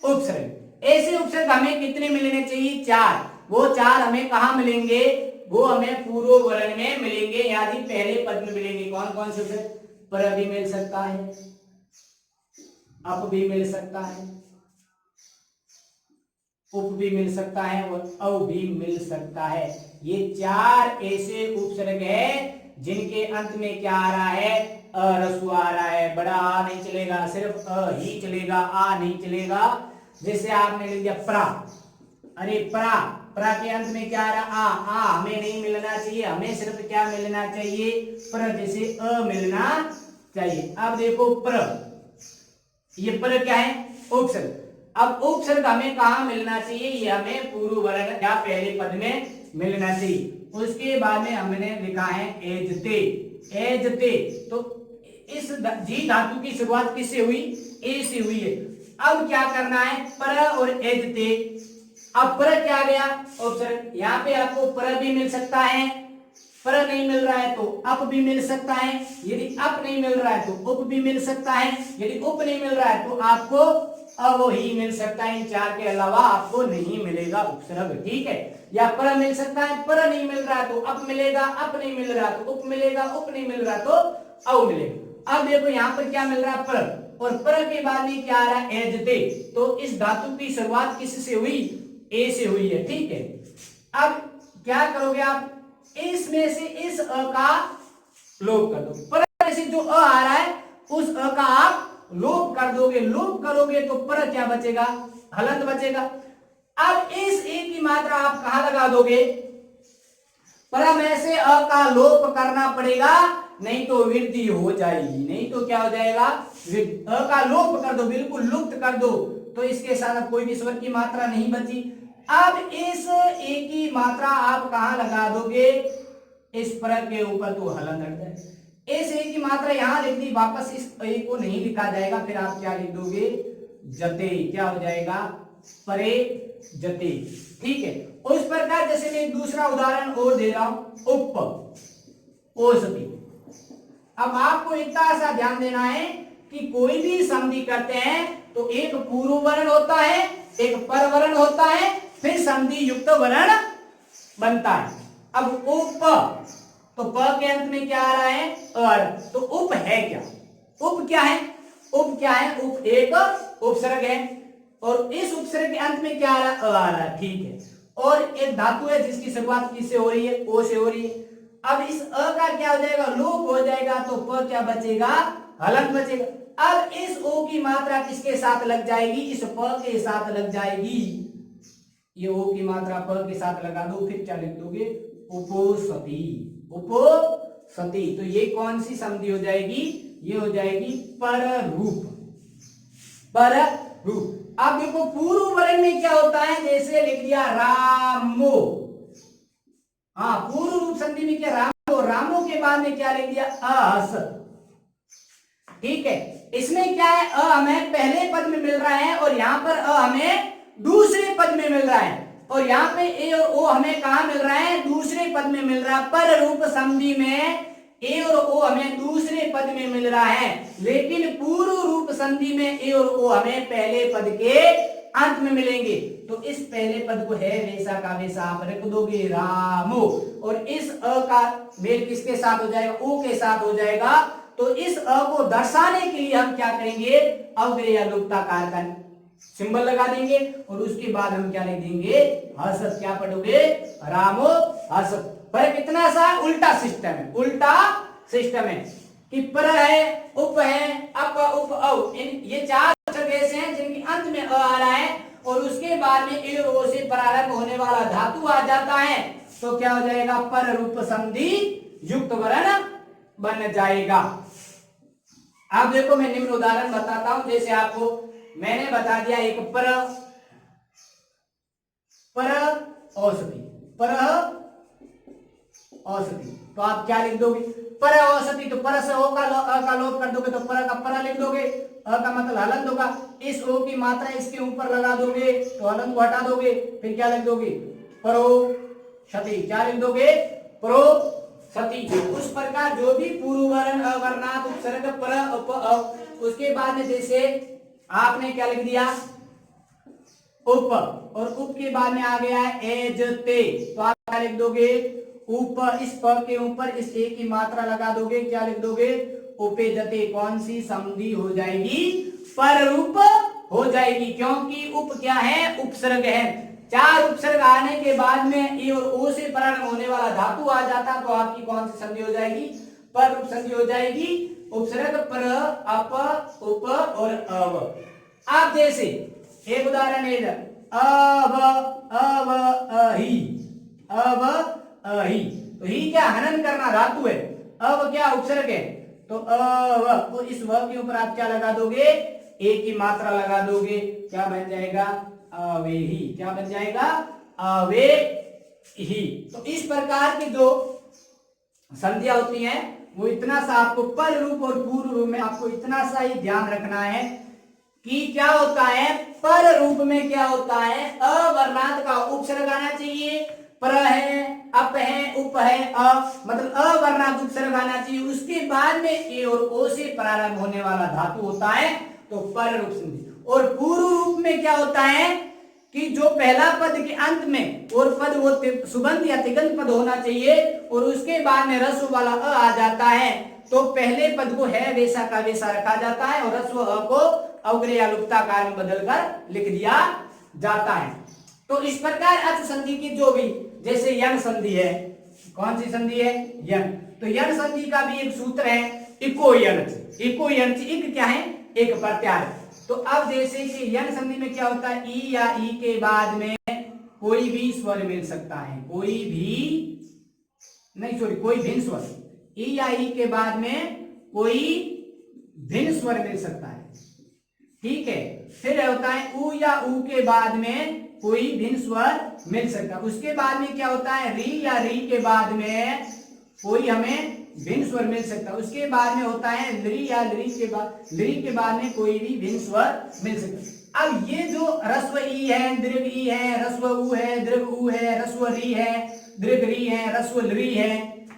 उपसर्ग। ऐसे उपसर्ग हमें कितने मिलने चाहिए? 4। वो 4 हमें कहां मिलेंगे? वो हमें पूर्व वर्ण में मिलेंगे, यानी पहले पद में मिलेंगे। कौन कौन से उपसर्ग? पर भी मिल सकता है, अप भी मिल सकता है, उप भी मिल सकता है, और अव भी मिल सकता है। ये 4 ऐसे उपसर्ग है जिनके अंत में क्या आ रहा है? अ रस्व आ रहा है। बड़ा आ नहीं चलेगा, सिर्फ अ ही चलेगा, आ नहीं चलेगा। जैसे आपने लिख दिया प्रा, अरे प्रा, प्रा के अंत में क्या आ रहा? आ हमें नहीं मिलना चाहिए, हमें सिर्फ क्या मिलना चाहिए? प्र, जैसे अ मिलना चाहिए। अब देखो प्र, ये पर क्या है? उपसर्ग। अब उपसर्ग हमें कहां मिलना चाहिए? ये हमें पूर्व वर्ण या पहले पद में मिलना चाहिए। उसके बाद में हमने लिखा है एजते, एजते। तो इस जी धातु की शुरुआत किससे हुई? ए से हुई है। अब क्या करना है? पर और एजते। अब पर क्या गया? उपसर्ग। यहाँ पे आपको पर भी मिल सकता है, पर नहीं मिल रहा है तो अप भी मिल सकता है, यदि अप नहीं मिल रहा है तो उप भी मिल सकता है, यदि उप नहीं मिल रहा है तो आपको अव ही मिल सकता है। इन 4 के अलावा आपको नहीं मिलेगा उपसर्ग, ठीक है। या पर मिल सकता है, पर नहीं मिल रहा तो अप मिलेगा, अप नहीं मिल रहा तो उप मिलेगा, उप नहीं मिल रहा तो अव मिलेगा। अब देखो यहाँ पर क्या मिल रहा है? पर, और पर के बाद में क्या आ रहा है एजते, तो इस धातु की शुरुआत किससे हुई, ए से हुई है, ठीक है। अब क्या करोगे आप, इसमें से इस अ का लोप कर दो, पर से जो अ आ रहा है उस अ का आप लोप कर दोगे, लोप करोगे तो पर क्या बचेगा, हलंत बचेगा। अब इस ए की मात्रा आप कहां लगा दोगे, पर में से अ का लोप करना पड़ेगा, नहीं तो वृद्धि हो जाएगी, नहीं तो क्या हो जाएगा, अ का लोप कर दो, बिल्कुल लुप्त कर दो, तो इसके साथ अब कोई भी स्वर की मात्रा नहीं बची। अब इस ए की मात्रा आप कहां लगा दोगे, इस पर के ऊपर, तो हलन हट जाए। इस ए की मात्रा यहां लिख दी, वापस इस ए को नहीं लिखा जाएगा, फिर आप क्या लिख दोगे, जते, क्या हो जाएगा, परे जते, ठीक है। उस प्रकार जैसे मैं एक दूसरा उदाहरण और दे रहा हूं, उप औषधि। अब आपको इतना सा ध्यान देना है कि कोई भी संधि करते हैं तो एक पूर्व वर्ण होता है, एक पर वर्ण होता है, फिर संधि युक्त वर्ण बनता है। अब उप, तो प के अंत में क्या आ रहा है, अर, तो उप है क्या, उप क्या है, उप क्या है, उप एक उपसर्ग है, और इस उपसर्ग के अंत में क्या आ रहा है, अ आ रहा है, ठीक है। और एक धातु है जिसकी शुरुआत किससे हो रही है, ओ से हो रही है। अब इस अ का क्या हो जाएगा, लोप हो जाएगा, तो प क्या बचेगा, हलंत बचेगा। अब इस ओ की मात्रा किसके साथ लग जाएगी, इस प के साथ लग जाएगी, ये ओ की मात्रा प के साथ लगा दो, फिर क्या लिख दोगे, उपोसती, उपोसती, तो ये कौन सी संधि हो जाएगी, ये हो जाएगी पर रूप, पर रूप। अब देखो पूर्व वर्ण में क्या होता है, जैसे लिख दिया रामो, हाँ पूर्व रूप संधि में क्या, रामो, रामो के बाद में क्या लिख दिया, अस, ठीक है। इसमें क्या है, अ हमें पहले पद में मिल रहा है, और यहां पर अ हमें दूसरे पद में मिल रहा है, और यहाँ पे ए और ओ हमें कहा मिल रहा है, दूसरे पद में मिल रहा है। पर रूप संधि में ए और ओ हमें दूसरे पद में मिल रहा है, लेकिन पूर्व रूप संधि में ए और ओ हमें पहले पद के अंत में मिलेंगे। तो इस पहले पद को है वैसा का वैसा आप रख दोगे, रामो, और इस अ का मेल किसके साथ हो जाएगा, ओ के साथ हो जाएगा। तो इस अ को दर्शाने के लिए हम क्या करेंगे, अव्यय या लुप्ताकार का सिंबल लगा देंगे, और उसके बाद हम क्या लिख देंगे, हसत, क्या पढ़ोगे, रामो हसत। पर कितना सा उल्टा सिस्टम है, उल्टा सिस्टम है कि पर है, उप है, अप, उप, औ, ये चार अक्षर ऐसे हैं जिनके अंत में अ आ रहा है, और उसके बाद में ए और ओ से प्रारंभ होने वाला धातु आ जाता है, तो क्या हो जाएगा, पर रूप संधि युक्त वर्ण बन जाएगा। अब देखो मैं निम्न उदाहरण बताता हूं, जैसे आपको मैंने बता दिया, एक पर औषधि, पर औषधि, तो आप क्या लिख दोगे, पर औषधि, तो पर से ओ का अ का लोप कर दोगे, तो पर का पर लिख दोगे, अ का मतलब हलंत होगा, इस ओ की मात्रा इसके ऊपर लगा दोगे, तो हलंत को हटा दोगे, फिर क्या लिख दोगे, परो क्षति, क्या लिख दोगे, परो सती। उस प्रकार जो भी पूर्व वर्ण, अवर्णात, उपसर्ग, पर, उप, अ, उसके बाद में जैसे आपने क्या लिख दिया, उप, और उप के बाद में आ गया है एजते, तो आप क्या लिख दोगे, ऊपर, इस प के ऊपर इस ए की मात्रा लगा दोगे, क्या लिख दोगे, उपेजते, कौन सी संधि हो जाएगी, पर रूप हो जाएगी, क्योंकि उप क्या है, उपसर्ग है। चार उपसर्ग आने के बाद में ए और ओ से प्रारंभ होने वाला धातु आ जाता, तो आपकी कौन सी संधि हो जाएगी, पर रूप संधि हो जाएगी। उपसर्ग पर, अप, उप और अव। आप जैसे एक उदाहरण है, अव, अव, अहि, अव, अहि, तो ही क्या, हनन करना धातु है, अव क्या उपसर्ग है, तो अव, तो इस व के ऊपर आप क्या लगा दोगे, ए की मात्रा लगा दोगे, क्या बन जाएगा, अवेही, क्या बन जाएगा, अवेही। तो इस प्रकार की जो संधियां होती हैं वो इतना सा आपको पर रूप और पूर्व रूप में आपको इतना सा ही ध्यान रखना है कि क्या होता है, पर रूप में क्या होता है, अवर्णात का उपसर्ग आना चाहिए, पर है, अप है, उप है, अ, मतलब अवर्णात उपसर्ग आना चाहिए, उसके बाद में ए और ओ से प्रारंभ होने वाला धातु होता है, तो पर रूप संधि। और पूर्व रूप में क्या होता है कि जो पहला पद के अंत में और पद वो सुबंध या तिगंत पद होना चाहिए, और उसके बाद में रस्व वाला अ आ जाता है, तो पहले पद को है वैसा का वैसा रखा जाता है और ह्रस्व अ को अवग्रह या लुप्ताकार में बदलकर लिख दिया जाता है। तो इस प्रकार अच संधि की जो भी, जैसे यण संधि है, कौन सी संधि है? यण। तो यण संधि का भी एक सूत्र है इको यणच। इको यणच, इक क्या है? एक प्रत्याहार। तो अब जैसे कि यण संधि में क्या होता है, ई या ई के बाद में कोई भी स्वर मिल सकता है, कोई भिन्न स्वर, ई या ई के बाद में कोई भिन्न स्वर मिल सकता है, ठीक है। फिर होता है उ या उ के बाद में कोई भिन्न स्वर मिल सकता है। उसके बाद में क्या होता है, री या री के बाद में कोई हमें भिन्न स्वर मिल सकता है। उसके बाद में होता है लरी या लरी के बाद में कोई भी भिन्न स्वर मिल सकता है। अब ये जो ह्रस्व ई है, दीर्घ ई है, ह्रस्व उ है, दीर्घ उ है, ह्रस्व री है, दीर्घ री है, ह्रस्व री है,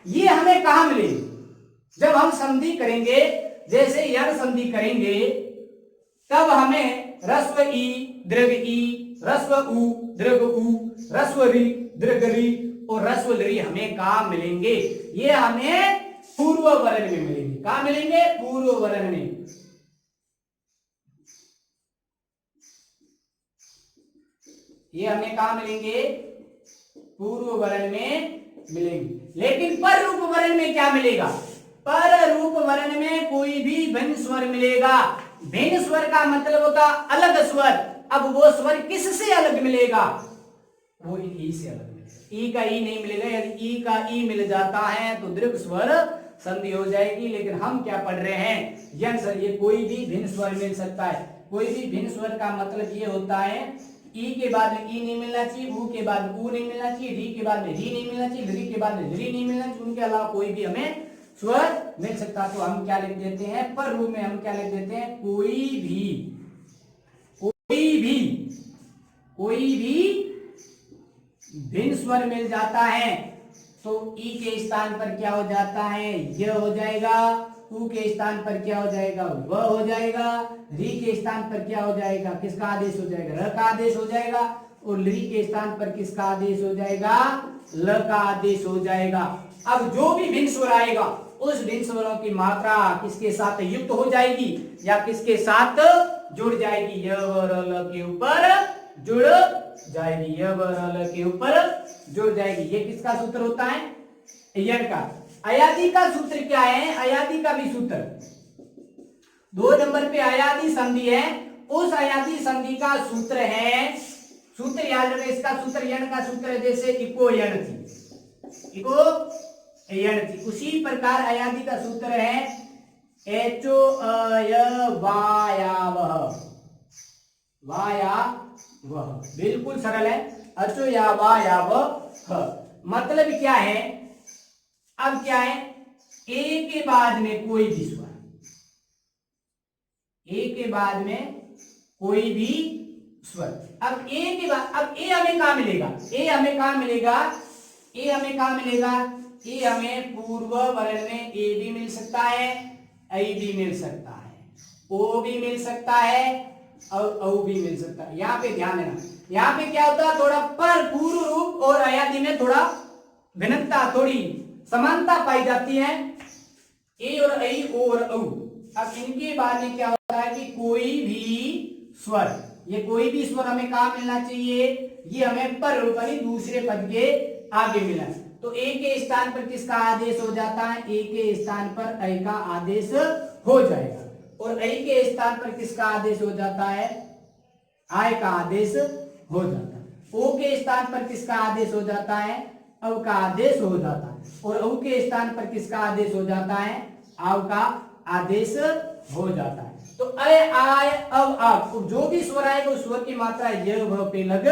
ये हमें कहां मिलेगी? जब हम संधि करेंगे, जैसे यण संधि करेंगे, तब हमें ह्रस्व ई, दीर्घ ई, ह्रस्व उ, दीर्घ उ, ह्रस्व री, दीर्घ री और ह्रस्व री हमें कहां मिलेंगे? ये हमें पूर्व वर्ण में मिलेंगे। कहां मिलेंगे? पूर्व वर्ण में। ये हमें कहां मिलेंगे? पूर्व वर्ण में मिलेंगे। लेकिन पर रूप वर्ण में क्या मिलेगा? पर रूप वर्ण में कोई भी भिन्न स्वर मिलेगा। भिन्न स्वर का मतलब होता अलग स्वर। अब वो स्वर किससे अलग मिलेगा? वो ई से अलग मिलेगा। ई का ई नहीं मिलेगा। यदि ई का ई मिल जाता है तो दीर्घ स्वर संधि हो जाएगी। लेकिन हम क्या पढ़ रहे हैं? यण संधि। ये कोई भी भिन्न स्वर मिल सकता है। कोई भी भिन्न स्वर का मतलब ये होता है ई के बाद में ई नहीं मिलना चाहिए, ऊ के बाद में ऊ नहीं मिलना चाहिए, री के बाद में री नहीं मिलना चाहिए, री के बाद में री नहीं मिलना चाहिए। उनके अलावा कोई भी हमें स्वर मिल सकता। तो हम क्या लिख देते हैं? पर रूप में हम क्या लिख देते हैं? कोई भी भिन्न स्वर मिल जाता है तो ई के स्थान पर क्या हो जाता है? य हो जाएगा। ऊ के स्थान पर क्या हो जाएगा? व हो जाएगा। री के स्थान पर क्या हो जाएगा? किसका आदेश हो जाएगा? र का आदेश हो जाएगा। और ली के स्थान पर किसका आदेश हो जाएगा? ल का आदेश हो जाएगा। अब जो भी भिन्न स्वर आएगा उस भिन्न स्वरों की मात्रा किसके साथ युक्त हो जाएगी या किसके साथ जुड़ जाएगी? य व र ल के ऊपर जुड़ जाएगी। य व र ल के ऊपर जुड़ जाएगी। ये किसका सूत्र होता है? यण का। अयादी का सूत्र क्या है? अयादी का भी सूत्र 2 नंबर पे अयादी संधि है। उस अयादी संधि का सूत्र है, सूत्र याद रखें। इसका सूत्र यण का सूत्र है जैसे इको यण थी, इको यण थी। उसी प्रकार अयादी का सूत्र है एचो अय वायावह, वायावह। बिल्कुल सरल है। अचो या वायावह। मतलब क्या है? अब क्या है? ए के बाद में कोई भी स्वर, ए के बाद में कोई भी स्वर। अब ए के बाद, अब ए हमें कहां मिलेगा? ए हमें कहां मिलेगा? ए हमें कहां मिलेगा? ए हमें पूर्व वर्ण में ए भी मिल सकता है, ऐ भी मिल सकता है, ओ भी मिल सकता है और औ भी मिल सकता है। यहाँ पे ध्यान देना, यहाँ पे क्या होता है? थोड़ा पर पूर्व रूप और अयादी में थोड़ा भिन्नता, थोड़ी समानता पाई जाती है। ए और ऐ, ओ और औ। अब इनके बाद में क्या होता है कि कोई भी स्वर, ये कोई भी स्वर हमें कहां मिलना चाहिए? ये हमें पर रूप यानी दूसरे पद के आगे मिला। तो ए के स्थान पर किसका आदेश हो जाता है? ए के स्थान पर ऐ का आदेश हो जाएगा। और ऐ के स्थान पर किसका आदेश हो जाता है? आय का आदेश हो जाता है। ओ के स्थान पर किसका आदेश हो जाता है? अव का आदेश हो जाता है। और औ के स्थान पर किसका आदेश हो जाता है? आव का आदेश हो जाता है। तो अय, आय, अव, आव, जो भी स्वर आएगा उस स्वर की मात्रा य व पे लग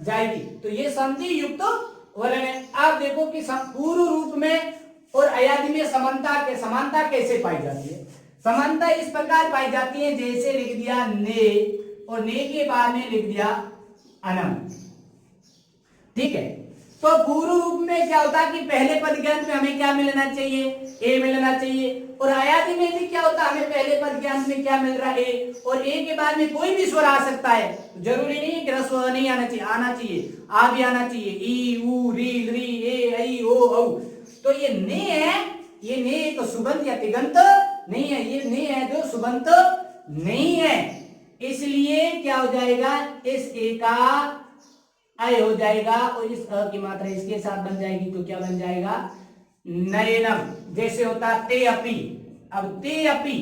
जाएगी। तो ये संधि युक्त वर्ण है। आप देखो कि पूर्व रूप में और अयादी में समानता कैसे पाई जाती है? समानता इस प्रकार पाई जाती है जैसे लिख दिया ने और ने के बाद में लिख दिया अनम, ठीक है। तो पूर्व रूप में क्या होता है कि पहले पद के अंत में हमें क्या मिलना चाहिए? ए मिलना चाहिए। और अयादी में भी क्या होता है? हमें पहले पद के अंत में क्या मिल रहा है? ए। और ए के बाद में कोई भी स्वर आ सकता है, जरूरी नहीं है कि ह्रस्व नहीं आना चाहिए, आना चाहिए, आ भी आना चाहिए। ई, ऊ, री, री, ए, ऐ, ओ, औ। तो ये ने है ये ने एक सुबंत या तिगंत नहीं है, ये ने है जो सुबंत नहीं है, इसलिए क्या हो जाएगा, इस ए का अय हो जाएगा और इस अ की मात्रा इसके साथ बन जाएगी तो क्या बन जाएगा, नयनम। जैसे होता है ते अपी, अब ते अपी,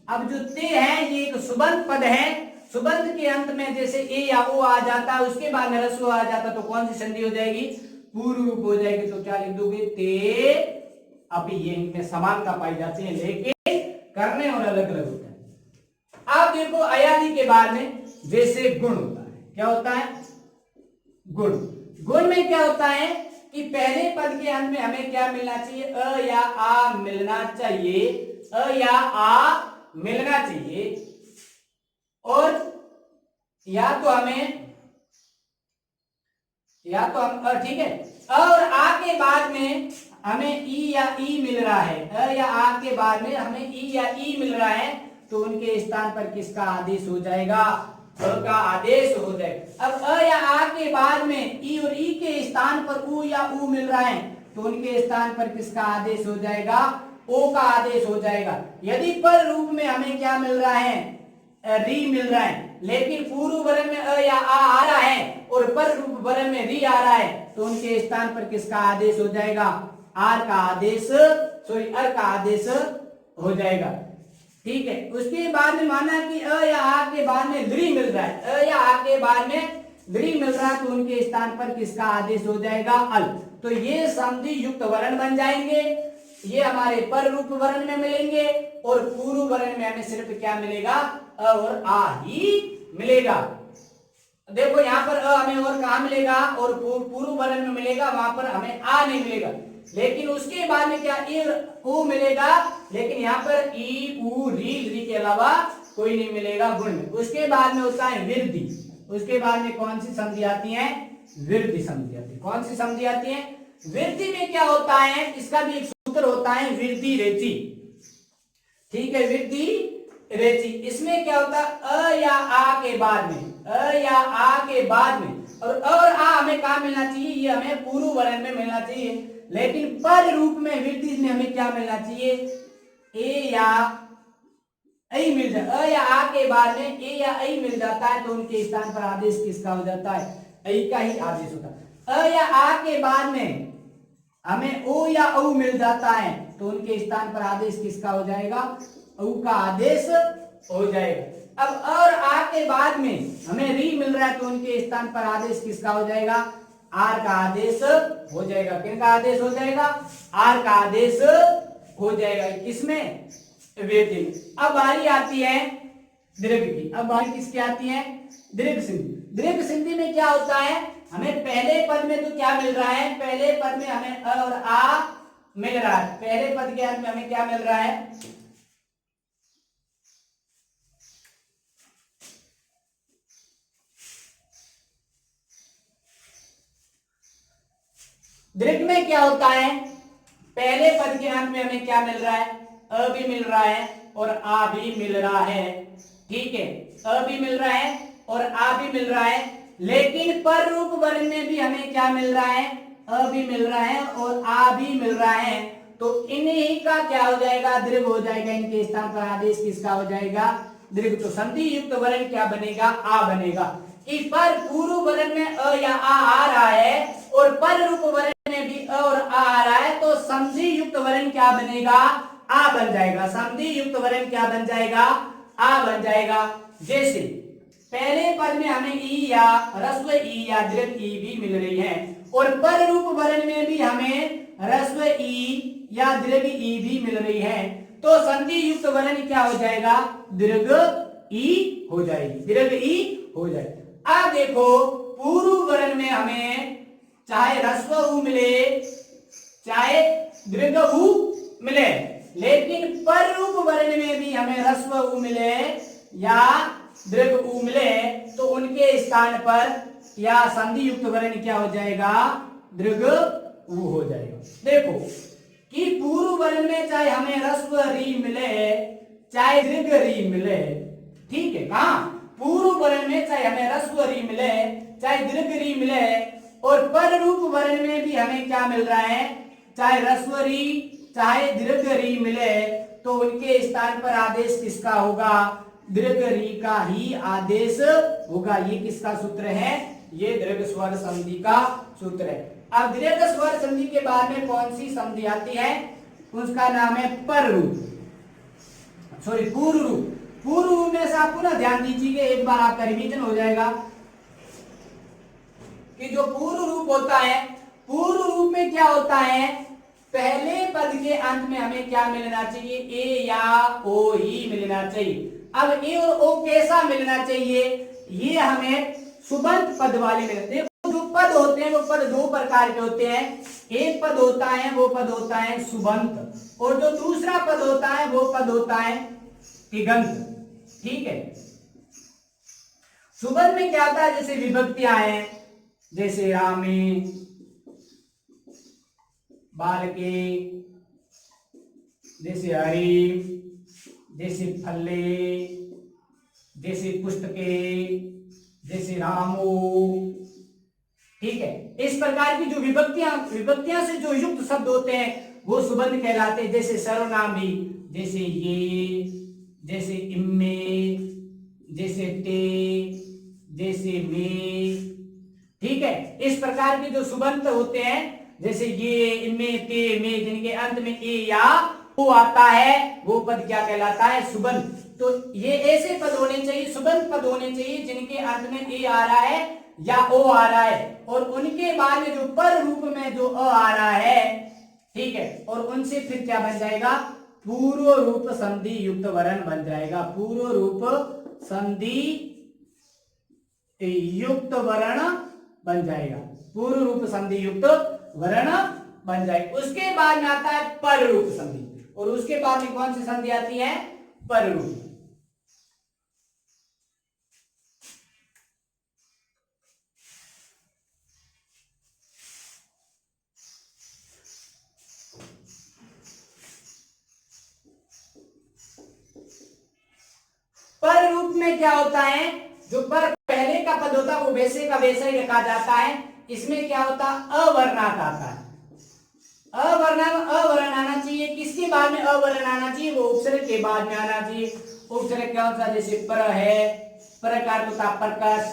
अब जो ते है ये एक सुबंत पद है, सुबंत के अंत में जैसे ए या ओ आ जाता है, उसके बाद में रस्व आ जाता, तो कौन सी संधि हो जाएगी, पूर्व रूप हो जाएगी। तो क्या लिख दोगे, ते अपी। ये इनमें समानता पाई जाती है, लेकिन करने और अलग अलग होता है। अब देखो अयादि के बाद में जैसे गुण होता है, क्या होता है, गुण। गुण में क्या होता है कि पहले पद के अंत में हमें क्या मिलना चाहिए, अ या आ मिलना चाहिए, अ या आ मिलना चाहिए, और या तो हम ठीक है, अ और आ के बाद में हमें ई या ई मिल रहा है, अ या आ के बाद में हमें ई या ई मिल रहा है, तो उनके स्थान पर किसका आदेश हो जाएगा, अ का आदेश हो जाएगा। अब अ या आ के बाद में ई और ई के स्थान पर उ या उ मिल रहा है, तो उनके स्थान पर किसका आदेश हो जाएगा, ओ का आदेश हो जाएगा। यदि पर रूप में हमें क्या मिल रहा है, री मिल रहा है, लेकिन पूर्व वर्ण में अ या आ रहा है और पर रूप वर्ण में री आ रहा है, तो उनके स्थान पर किसका आदेश हो जाएगा, आर का आदेश, सॉरी अर का आदेश हो जाएगा। ठीक है, उसके बाद में माना कि अ या आ के बाद में द्रि मिल रहा है, अ या आ के बाद में द्रि मिल रहा है, तो उनके स्थान पर किसका आदेश हो जाएगा, अल। तो ये संधि युक्त वर्ण बन जाएंगे, ये हमारे पर रूप वर्ण में मिलेंगे, और पूर्व वर्ण में हमें सिर्फ क्या मिलेगा, अ और आ ही मिलेगा। देखो यहाँ पर अ हमें और कहा मिलेगा, और पूर्व वर्ण में मिलेगा, वहां पर हमें आ नहीं मिलेगा, लेकिन उसके बाद में क्या ई उ मिलेगा, लेकिन यहाँ पर ई उ री के अलावा कोई नहीं मिलेगा गुण में। उसके बाद में होता है वृद्धि, उसके बाद में कौन सी संधि आती है, वृद्धि संधि आती है। कौन सी संधि आती है, वृद्धि में क्या होता है, इसका भी एक सूत्र होता है, वृद्धि रेचि। ठीक है, वृद्धि रेचि, इसमें क्या होता है, अ या आ के बाद में, अ या आ के बाद में, और आ हमें कहा मिलना चाहिए, ये हमें पूर्व वर्ण में मिलना चाहिए, लेकिन पर रूप में वृद्धि में हमें क्या मिलना चाहिए, ए या ऐ मिल जाए, अ या आ के बाद में ए या ऐ मिल जाता है, तो उनके स्थान पर आदेश किसका हो जाता है, ऐ का ही आदेश होता है। अ या आ के बाद में हमें ओ या औ मिल जाता है, तो उनके स्थान पर आदेश किसका हो जाएगा, औ का आदेश हो जाएगा। अब और आ के बाद में हमें री मिल रहा है, तो उनके स्थान पर आदेश किसका हो जाएगा, आर का आदेश हो जाएगा। किसका आदेश हो जाएगा, आर का आदेश हो जाएगा। किसमें, वृद्धि। अब बारी आती है दीर्घ की, अब बारी किसकी आती है, दीर्घ संधि। दीर्घ संधि में क्या होता है, हमें पहले पद में तो क्या मिल रहा है, पहले पद में हमें अ और आ मिल रहा है, पहले पद के अंत में हमें क्या मिल रहा है, दीर्घ में क्या होता है, पहले पद के अंत में हमें क्या मिल रहा है, अ भी मिल रहा है और आ भी मिल रहा है। ठीक है, अ भी मिल रहा है और आ भी मिल रहा है, लेकिन पर रूप वर्ण में भी हमें क्या मिल रहा है, अ भी मिल रहा है और आ भी मिल रहा है, तो इन्हीं का क्या हो जाएगा, दीर्घ हो जाएगा। इनके स्थान पर आदेश किसका हो जाएगा, दीर्घ। तो संधि युक्त वर्ण क्या बनेगा, आ बनेगा। कि पर पूर्व वर्ण में अ या आ रहा है और पर रूप वर्ण में भी अ और आ रहा है, तो संधि युक्त वर्ण क्या बनेगा, आ बन जाएगा। संधि युक्त वर्ण क्या बन जाएगा, आ बन जाएगा। जैसे पहले पद में हमें ई या ह्रस्व ई या दीर्घ ई भी मिल रही है, और पर रूप वर्ण में भी हमें ह्रस्व ई या दीर्घ ई भी मिल रही है, तो संधि युक्त वर्ण क्या हो जाएगा, दीर्घ ई हो जाएगी, दीर्घ ई हो जाएगी। अब देखो पूर्व वर्ण में हमें चाहे ह्रस्व उ मिले चाहे दीर्घ उ मिले, लेकिन पर रूप वर्ण में भी हमें ह्रस्व उ मिले या दीर्घ उ मिले, तो उनके स्थान पर या संधि युक्त वर्ण क्या हो जाएगा, दीर्घ उ हो जाएगा। देखो कि पूर्व वर्ण में चाहे हमें ह्रस्व री मिले चाहे दीर्घ री मिले, ठीक है, कहा पूर्व वर्ण में चाहे हमें ह्रस्व री मिले चाहे दीर्घ री मिले, और पर रूप वर्ण में भी हमें क्या मिल रहा है, चाहे ह्रस्व री चाहे दीर्घ री मिले तो उनके स्थान पर आदेश किसका होगा? दीर्घ री का ही आदेश होगा। ये किसका सूत्र है? ये दीर्घ स्वर संधि का सूत्र है। अब दीर्घ स्वर संधि के बाद में कौन सी संधि आती है? उसका नाम है पर रूप, सॉरी पूर्व रूप। पूर्व रूप में से आपको ना ध्यान दीजिए, एक बार आपका रिवीजन हो जाएगा कि जो पूर्व रूप होता है, पूर्व रूप में क्या होता है? पहले पद के अंत में हमें क्या मिलना चाहिए? ए या ओ ही मिलना चाहिए। अब ए और ओ कैसा मिलना चाहिए? ये हमें सुबंत पद वाले मिलते। देखो जो पद होते हैं वो पद दो प्रकार के होते हैं। एक पद होता है वो पद होता है सुबंत, और जो दूसरा पद होता है वो पद होता है तिगंत। ठीक है, सुबंत में क्या होता है? जैसे विभक्तियां हैं, जैसे रामे, बालके, जैसे हरि, जैसे फल्ले, जैसे पुस्तके, जैसे रामो। ठीक है, इस प्रकार की जो विभक्तियां से जो युक्त शब्द होते हैं वो सुबंत कहलाते हैं। जैसे सर्वनामी, जैसे ये, जैसे इम्मे, जैसे ते, जैसे में। ठीक है, इस प्रकार के जो सुबंत होते हैं, जैसे ये, इनमें, ते, में, जिनके अंत में ए या ओ आता है, वो पद क्या कहलाता है? सुबंत। तो ये ऐसे पद होने चाहिए, सुबंत पद होने चाहिए जिनके अंत में ए आ रहा है या ओ आ रहा है, और उनके बाद में जो पर रूप में जो अ आ रहा है, ठीक है, और उनसे फिर क्या बन जाएगा? पूर्व रूप संधि युक्त वर्ण बन जाएगा। पूर्व रूप संधि युक्त वर्ण बन जाएगा। पूर्व रूप संधि युक्त वर्ण बन जाएगा। उसके बाद में आता है पर रूप संधि, और उसके बाद में कौन सी संधि आती है? पर रूप। पर रूप में क्या होता है? जो पर पहले का पद होता है वो वैसे का वैसा ही रखा जाता है। इसमें क्या होता है? अवर्णात आता है। अवर्ण आना चाहिए। किसके बाद में अवर्ण आना चाहिए? वो उपसर्ग के बाद में आना चाहिए। उपसर्ग क्या होता है? जैसे पर है, पर का अर्थ होता है प्रकर्ष,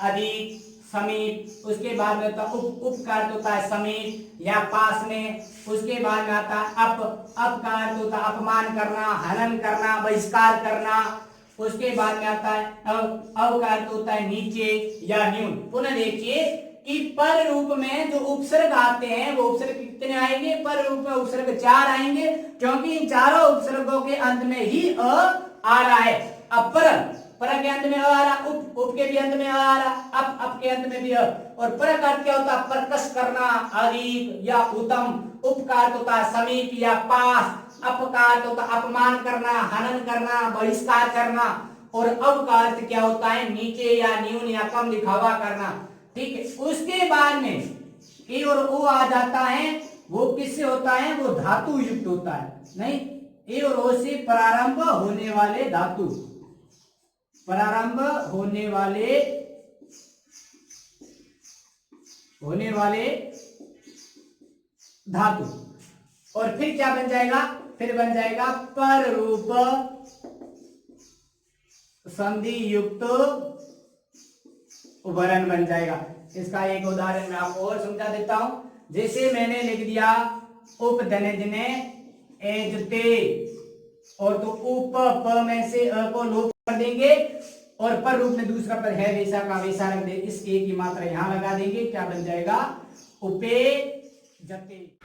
अधिक, समीप। उसके बाद में होता उप का अर्थ होता है समीप या पास में। उसके बाद में आता है अप का अर्थ होता है अपमान करना, हनन करना, बहिष्कार करना। उसके बाद में आता है अव का अर्थ होता है नीचे या न्यून। पुनः देखिए कि पर रूप में जो उपसर्ग आते हैं वो उपसर्ग कितने आएंगे? पर रूप में उपसर्ग 4 आएंगे, क्योंकि इन चारों उपसर्गों के अंत में ही अ आ रहा है। अब पर के अंत में अ आ रहा, उप के भी अंत में अ आ रहा, अप के अंत में भी अ। और पर का अर्थ क्या होता है? प्रकश करना, अधिक या उत्तम। उप का अर्थ होता है समीप या पास। अप का अर्थ होता है अपमान करना, हनन करना, बहिष्कार करना। और अब का अर्थ क्या होता है? नीचे या न्यून या कम दिखावा करना। ठीक है, उसके बाद में ए और ओ आ जाता है। वो किससे होता है? वो धातु युक्त होता है। नहीं, ए और ओ से प्रारंभ होने वाले धातु, प्रारंभ होने वाले धातु। और फिर क्या बन जाएगा? फिर बन जाएगा पर रूप संधि युक्त वर्ण बन जाएगा। इसका एक उदाहरण मैं आपको और समझा देता हूं। जैसे मैंने लिख दिया उपधनजने एजते, और तो उप प में से अ को लोप कर देंगे, और पर रूप में दूसरा पद है वैसा का वैसा रख दे। इस ए की मात्रा यहां लगा देंगे, क्या बन जाएगा? उपे जते।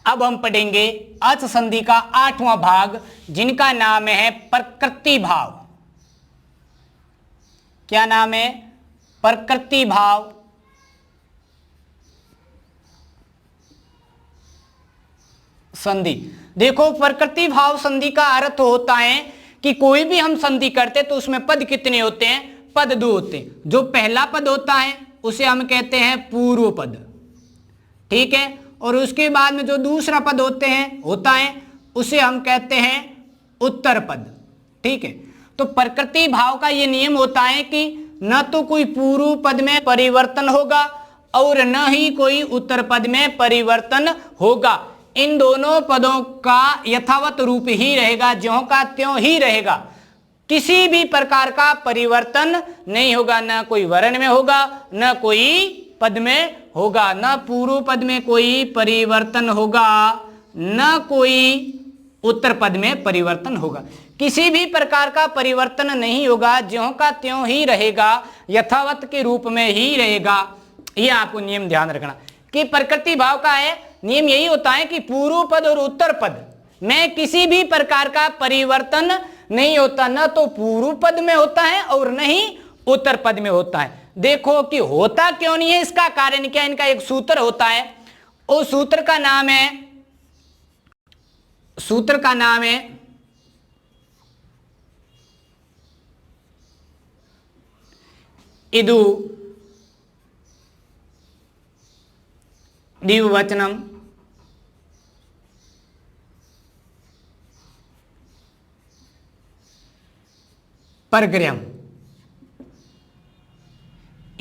अब हम पढ़ेंगे अर्थ संधि का 8वां भाग, जिनका नाम है प्रकृति भाव। क्या नाम है? प्रकृति भाव। संधि। देखो, प्रकृति भाव संधि का अर्थ होता है कि कोई भी हम संधि करते तो उसमें पद कितने होते हैं? पद 2 होते हैं। जो पहला पद होता है उसे हम कहते हैं पूर्व पद, ठीक है, और उसके बाद में जो दूसरा पद होता है उसे हम कहते हैं उत्तर पद, ठीक है। तो प्रकृति भाव का ये नियम होता है कि न तो कोई पूर्व पद में परिवर्तन होगा और न ही कोई उत्तर पद में परिवर्तन होगा। इन दोनों पदों का यथावत रूप ही रहेगा, ज्यों का त्यों ही रहेगा, किसी भी प्रकार का परिवर्तन नहीं होगा। न कोई वर्ण में होगा, न कोई पद में होगा, न पूर्व पद में कोई परिवर्तन होगा, न कोई उत्तर पद में परिवर्तन होगा। किसी भी प्रकार का परिवर्तन नहीं होगा, ज्यों का त्यों ही रहेगा, यथावत के रूप में ही रहेगा। ये आपको नियम ध्यान रखना कि प्रकृति भाव का है नियम यही होता है कि पूर्व पद और उत्तर पद में किसी भी प्रकार का परिवर्तन नहीं होता, न तो पूर्व पद में होता है और न ही उत्तर पद में होता है। देखो कि होता क्यों नहीं है, इसका कारण क्या, इनका एक सूत्र होता है, उस सूत्र का नाम है इदु द्विवचनम परग्रहम।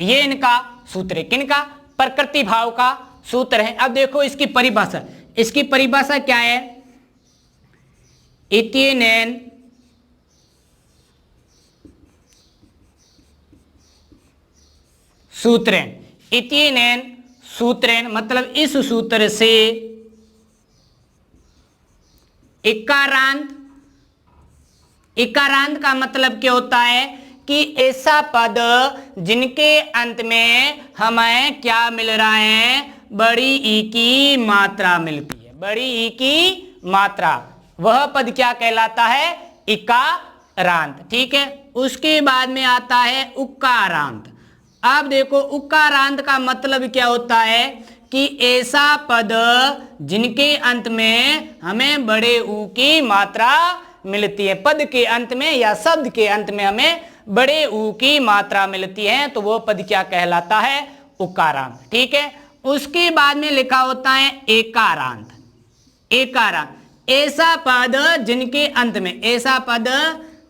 ये इनका सूत्र है, किनका, प्रकृति भाव का सूत्र है। अब देखो इसकी परिभाषा क्या है, इत्यनेन सूत्रेण, इत्यनेन सूत्रेण मतलब इस सूत्र से इकारांत का मतलब क्या होता है कि ऐसा पद जिनके अंत में हमें क्या मिल रहा है, बड़ी ई की मात्रा मिलती है, बड़ी ई की मात्रा, वह पद क्या कहलाता है, इकारांत। ठीक है, उसके बाद में आता है उकारांत। अब देखो उकारांत का मतलब क्या होता है कि ऐसा पद जिनके अंत में हमें बड़े ऊ की मात्रा मिलती है, पद के अंत में या शब्द के अंत में हमें बड़े ऊ की मात्रा मिलती है, तो वो पद क्या कहलाता है, उकारांत। ठीक है, उसके बाद में लिखा होता है एकारांत। ऐसा पद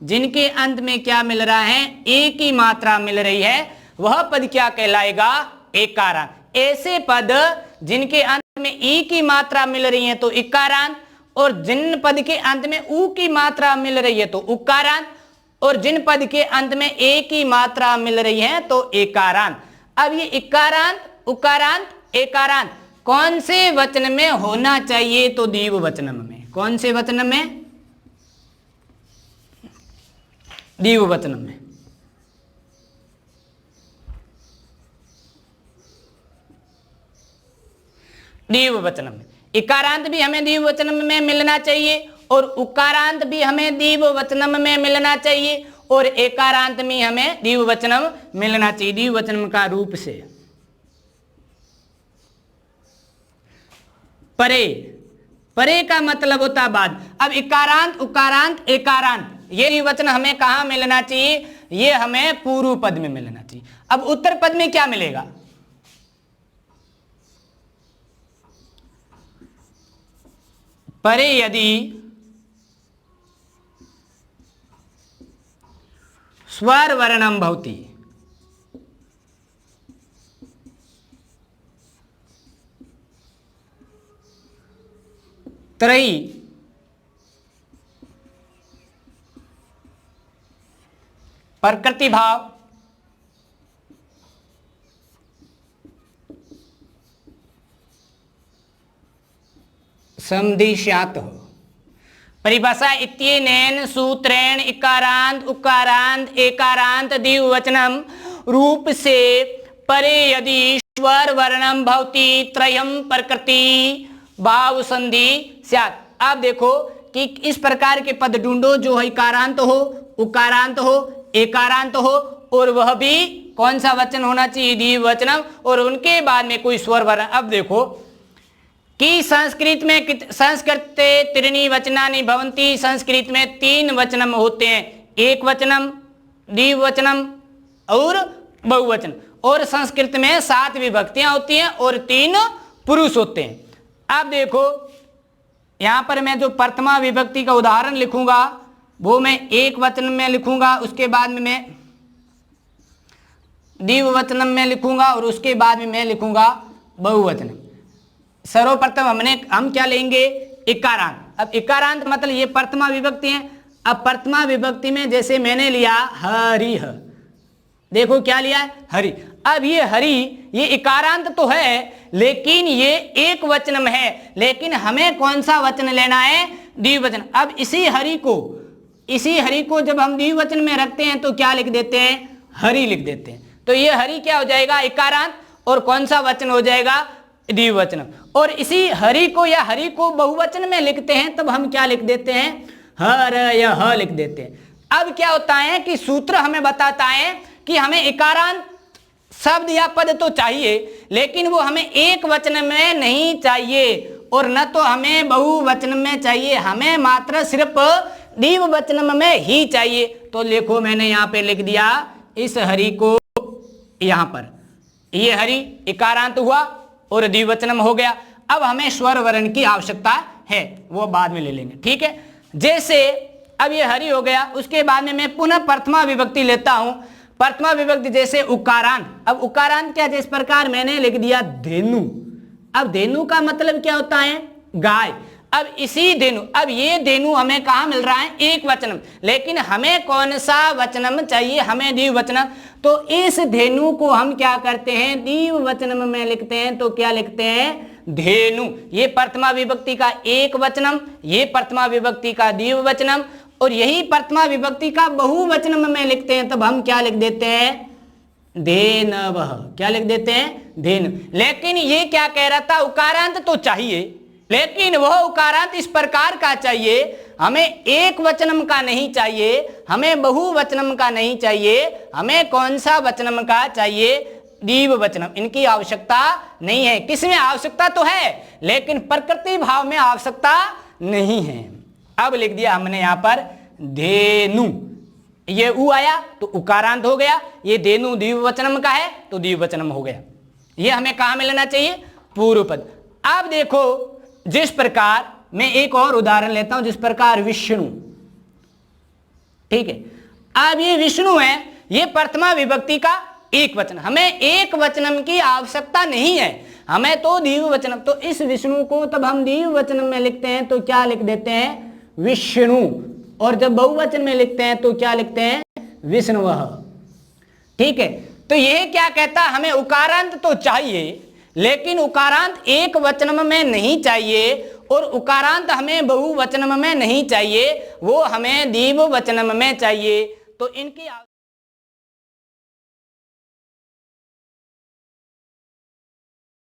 जिनके अंत में क्या मिल रहा है, ए की मात्रा मिल रही है, वह पद क्या कहलाएगा, एकारांत। ऐसे पद जिनके अंत में ई की मात्रा मिल रही है तो इकारांत, और जिन पद के अंत में ऊ की मात्रा मिल रही है तो उकारांत, और जिन पद के अंत में ए की मात्रा मिल रही है तो एकारांत। अब ये इकारांत, उकारांत, एकारांत कौन से वचन में होना चाहिए, तो द्विवचनम में। कौन से वचन में, द्विवचनम में। द्विवचनम में इकारांत भी हमें द्विवचनम में मिलना चाहिए, और उकारांत भी हमें द्विवचनम में मिलना चाहिए, और एकारांत में हमें द्विवचनम मिलना चाहिए, द्विवचनम का रूप से। परे का मतलब होता है बाद। अब इकारांत, उकारांत, एकारांत ये द्विवचन हमें कहाँ मिलना चाहिए, ये हमें पूर्व पद में मिलना चाहिए। अब उत्तर पद में क्या मिलेगा, परे यदि स्वर वर्णम भवति, त्रयी प्रकृति भाव संधि स्यात् हो। परिभाषा इत्यनेन सूत्रेण इकारांत, उकारांत, एकारांत द्विवचनम रूप से परे यदि स्वर वर्णम भवति त्रयम प्रकृति भाव संधि स्यात्। आप देखो कि इस प्रकार के पद ढूंढो जो है इकारांत हो, उकारांत हो, एकारांत हो, और वह भी कौन सा वचन होना चाहिए, द्विवचनम, और उनके बाद में कोई स्वर वर्ण। अब देखो कि संस्कृत में संस्कृते त्रीणि वचनानि भवन्ति, संस्कृत में 3 वचनम होते हैं, एक वचनम, द्विवचनम और बहुवचन, और संस्कृत में 7 विभक्तियां होती हैं और 3 पुरुष होते हैं। अब देखो यहाँ पर मैं जो प्रथमा विभक्ति का उदाहरण लिखूंगा वो मैं एक वचन में लिखूंगा, उसके बाद में मैं द्विवचन में लिखूंगा और उसके बाद में मैं लिखूंगा बहुवचन। सर्वप्रथम हम क्या लेंगे, इकारांत। अब इकारांत मतलब ये प्रथमा विभक्ति है। अब प्रथमा विभक्ति में जैसे मैंने लिया हरिह, देखो क्या लिया है, हरि। अब ये हरि ये इकारांत तो है लेकिन ये एक वचन में है, लेकिन हमें कौन सा वचन लेना है, द्विवचन। अब इसी हरि को जब हम द्विवचन में रखते हैं तो क्या लिख देते हैं, हरि लिख देते हैं। तो ये हरि क्या हो जाएगा, इकारांत, और कौन सा वचन हो जाएगा, द्विवचन। और इसी हरि को या हरि को बहुवचन में लिखते हैं तब हम क्या लिख देते हैं, हर या ह लिख देते हैं। अब क्या होता है कि सूत्र हमें बताता है कि हमें इकारांत शब्द या पद तो चाहिए लेकिन वो हमें एक वचन में नहीं चाहिए और न तो हमें बहुवचन में चाहिए, हमें मात्र सिर्फ द्विवचन में ही चाहिए। तो देखो मैंने यहाँ पे लिख दिया इस हरि को, यहाँ पर ये हरि इकारांत हुआ और द्विवचन हो गया। अब हमें स्वर वर्ण की आवश्यकता है, वो बाद में ले लेंगे, ठीक है। जैसे अब ये हरि हो गया, उसके बाद में मैं पुनः प्रथमा विभक्ति लेता हूं। प्रथमा विभक्ति जैसे उकारांत। अब उकारांत क्या, जिस प्रकार मैंने लिख दिया धेनु। अब धेनु का मतलब क्या होता है, गाय। अब इसी धेनु, अब ये धेनु हमें कहाँ मिल रहा है, एक वचनम, लेकिन हमें कौन सा वचनम चाहिए, हमें द्विवचनम। तो इस धेनु को हम क्या करते हैं, द्विवचनम में लिखते हैं। तो क्या लिखते हैं, धेनु। ये प्रथमा विभक्ति का एक वचनम, ये प्रथमा विभक्ति का द्विवचनम, और यही प्रथमा विभक्ति का बहुवचनम में लिखते हैं तब हम क्या लिख देते हैं, धेनवः। क्या लिख देते हैं, धेनु। लेकिन ये क्या कह रहा था, उकारांत तो चाहिए लेकिन वह उकारांत इस प्रकार का चाहिए, हमें एक वचनम का नहीं चाहिए, हमें बहुवचनम का नहीं चाहिए, हमें कौन सा वचनम का चाहिए, द्विवचनम। इनकी आवश्यकता नहीं है। किसमें आवश्यकता तो है लेकिन प्रकृति भाव में आवश्यकता नहीं है। अब लिख दिया हमने यहाँ पर धेनु, ये उ आया तो उकारांत हो गया, ये धेनु द्विवचनम का है तो द्विवचनम हो गया। ये हमें कहाँ में लेना चाहिए, पूर्व पद। अब देखो जिस प्रकार, मैं एक और उदाहरण लेता हूं, जिस प्रकार विष्णु, ठीक है। अब ये विष्णु है, ये प्रथमा विभक्ति का एक वचन, हमें एक वचनम की आवश्यकता नहीं है, हमें तो द्विवचनम। तो इस विष्णु को तब हम द्विवचन में लिखते हैं तो क्या लिख देते हैं, विष्णु। और जब बहुवचन में लिखते हैं तो क्या लिखते हैं, विष्णुवः, ठीक है। तो यह क्या कहता है, हमें उकारांत तो चाहिए लेकिन उकारांत एक वचन में नहीं चाहिए और उकारांत हमें बहुवचन में नहीं चाहिए, वो हमें द्विवचन में चाहिए। तो इनकी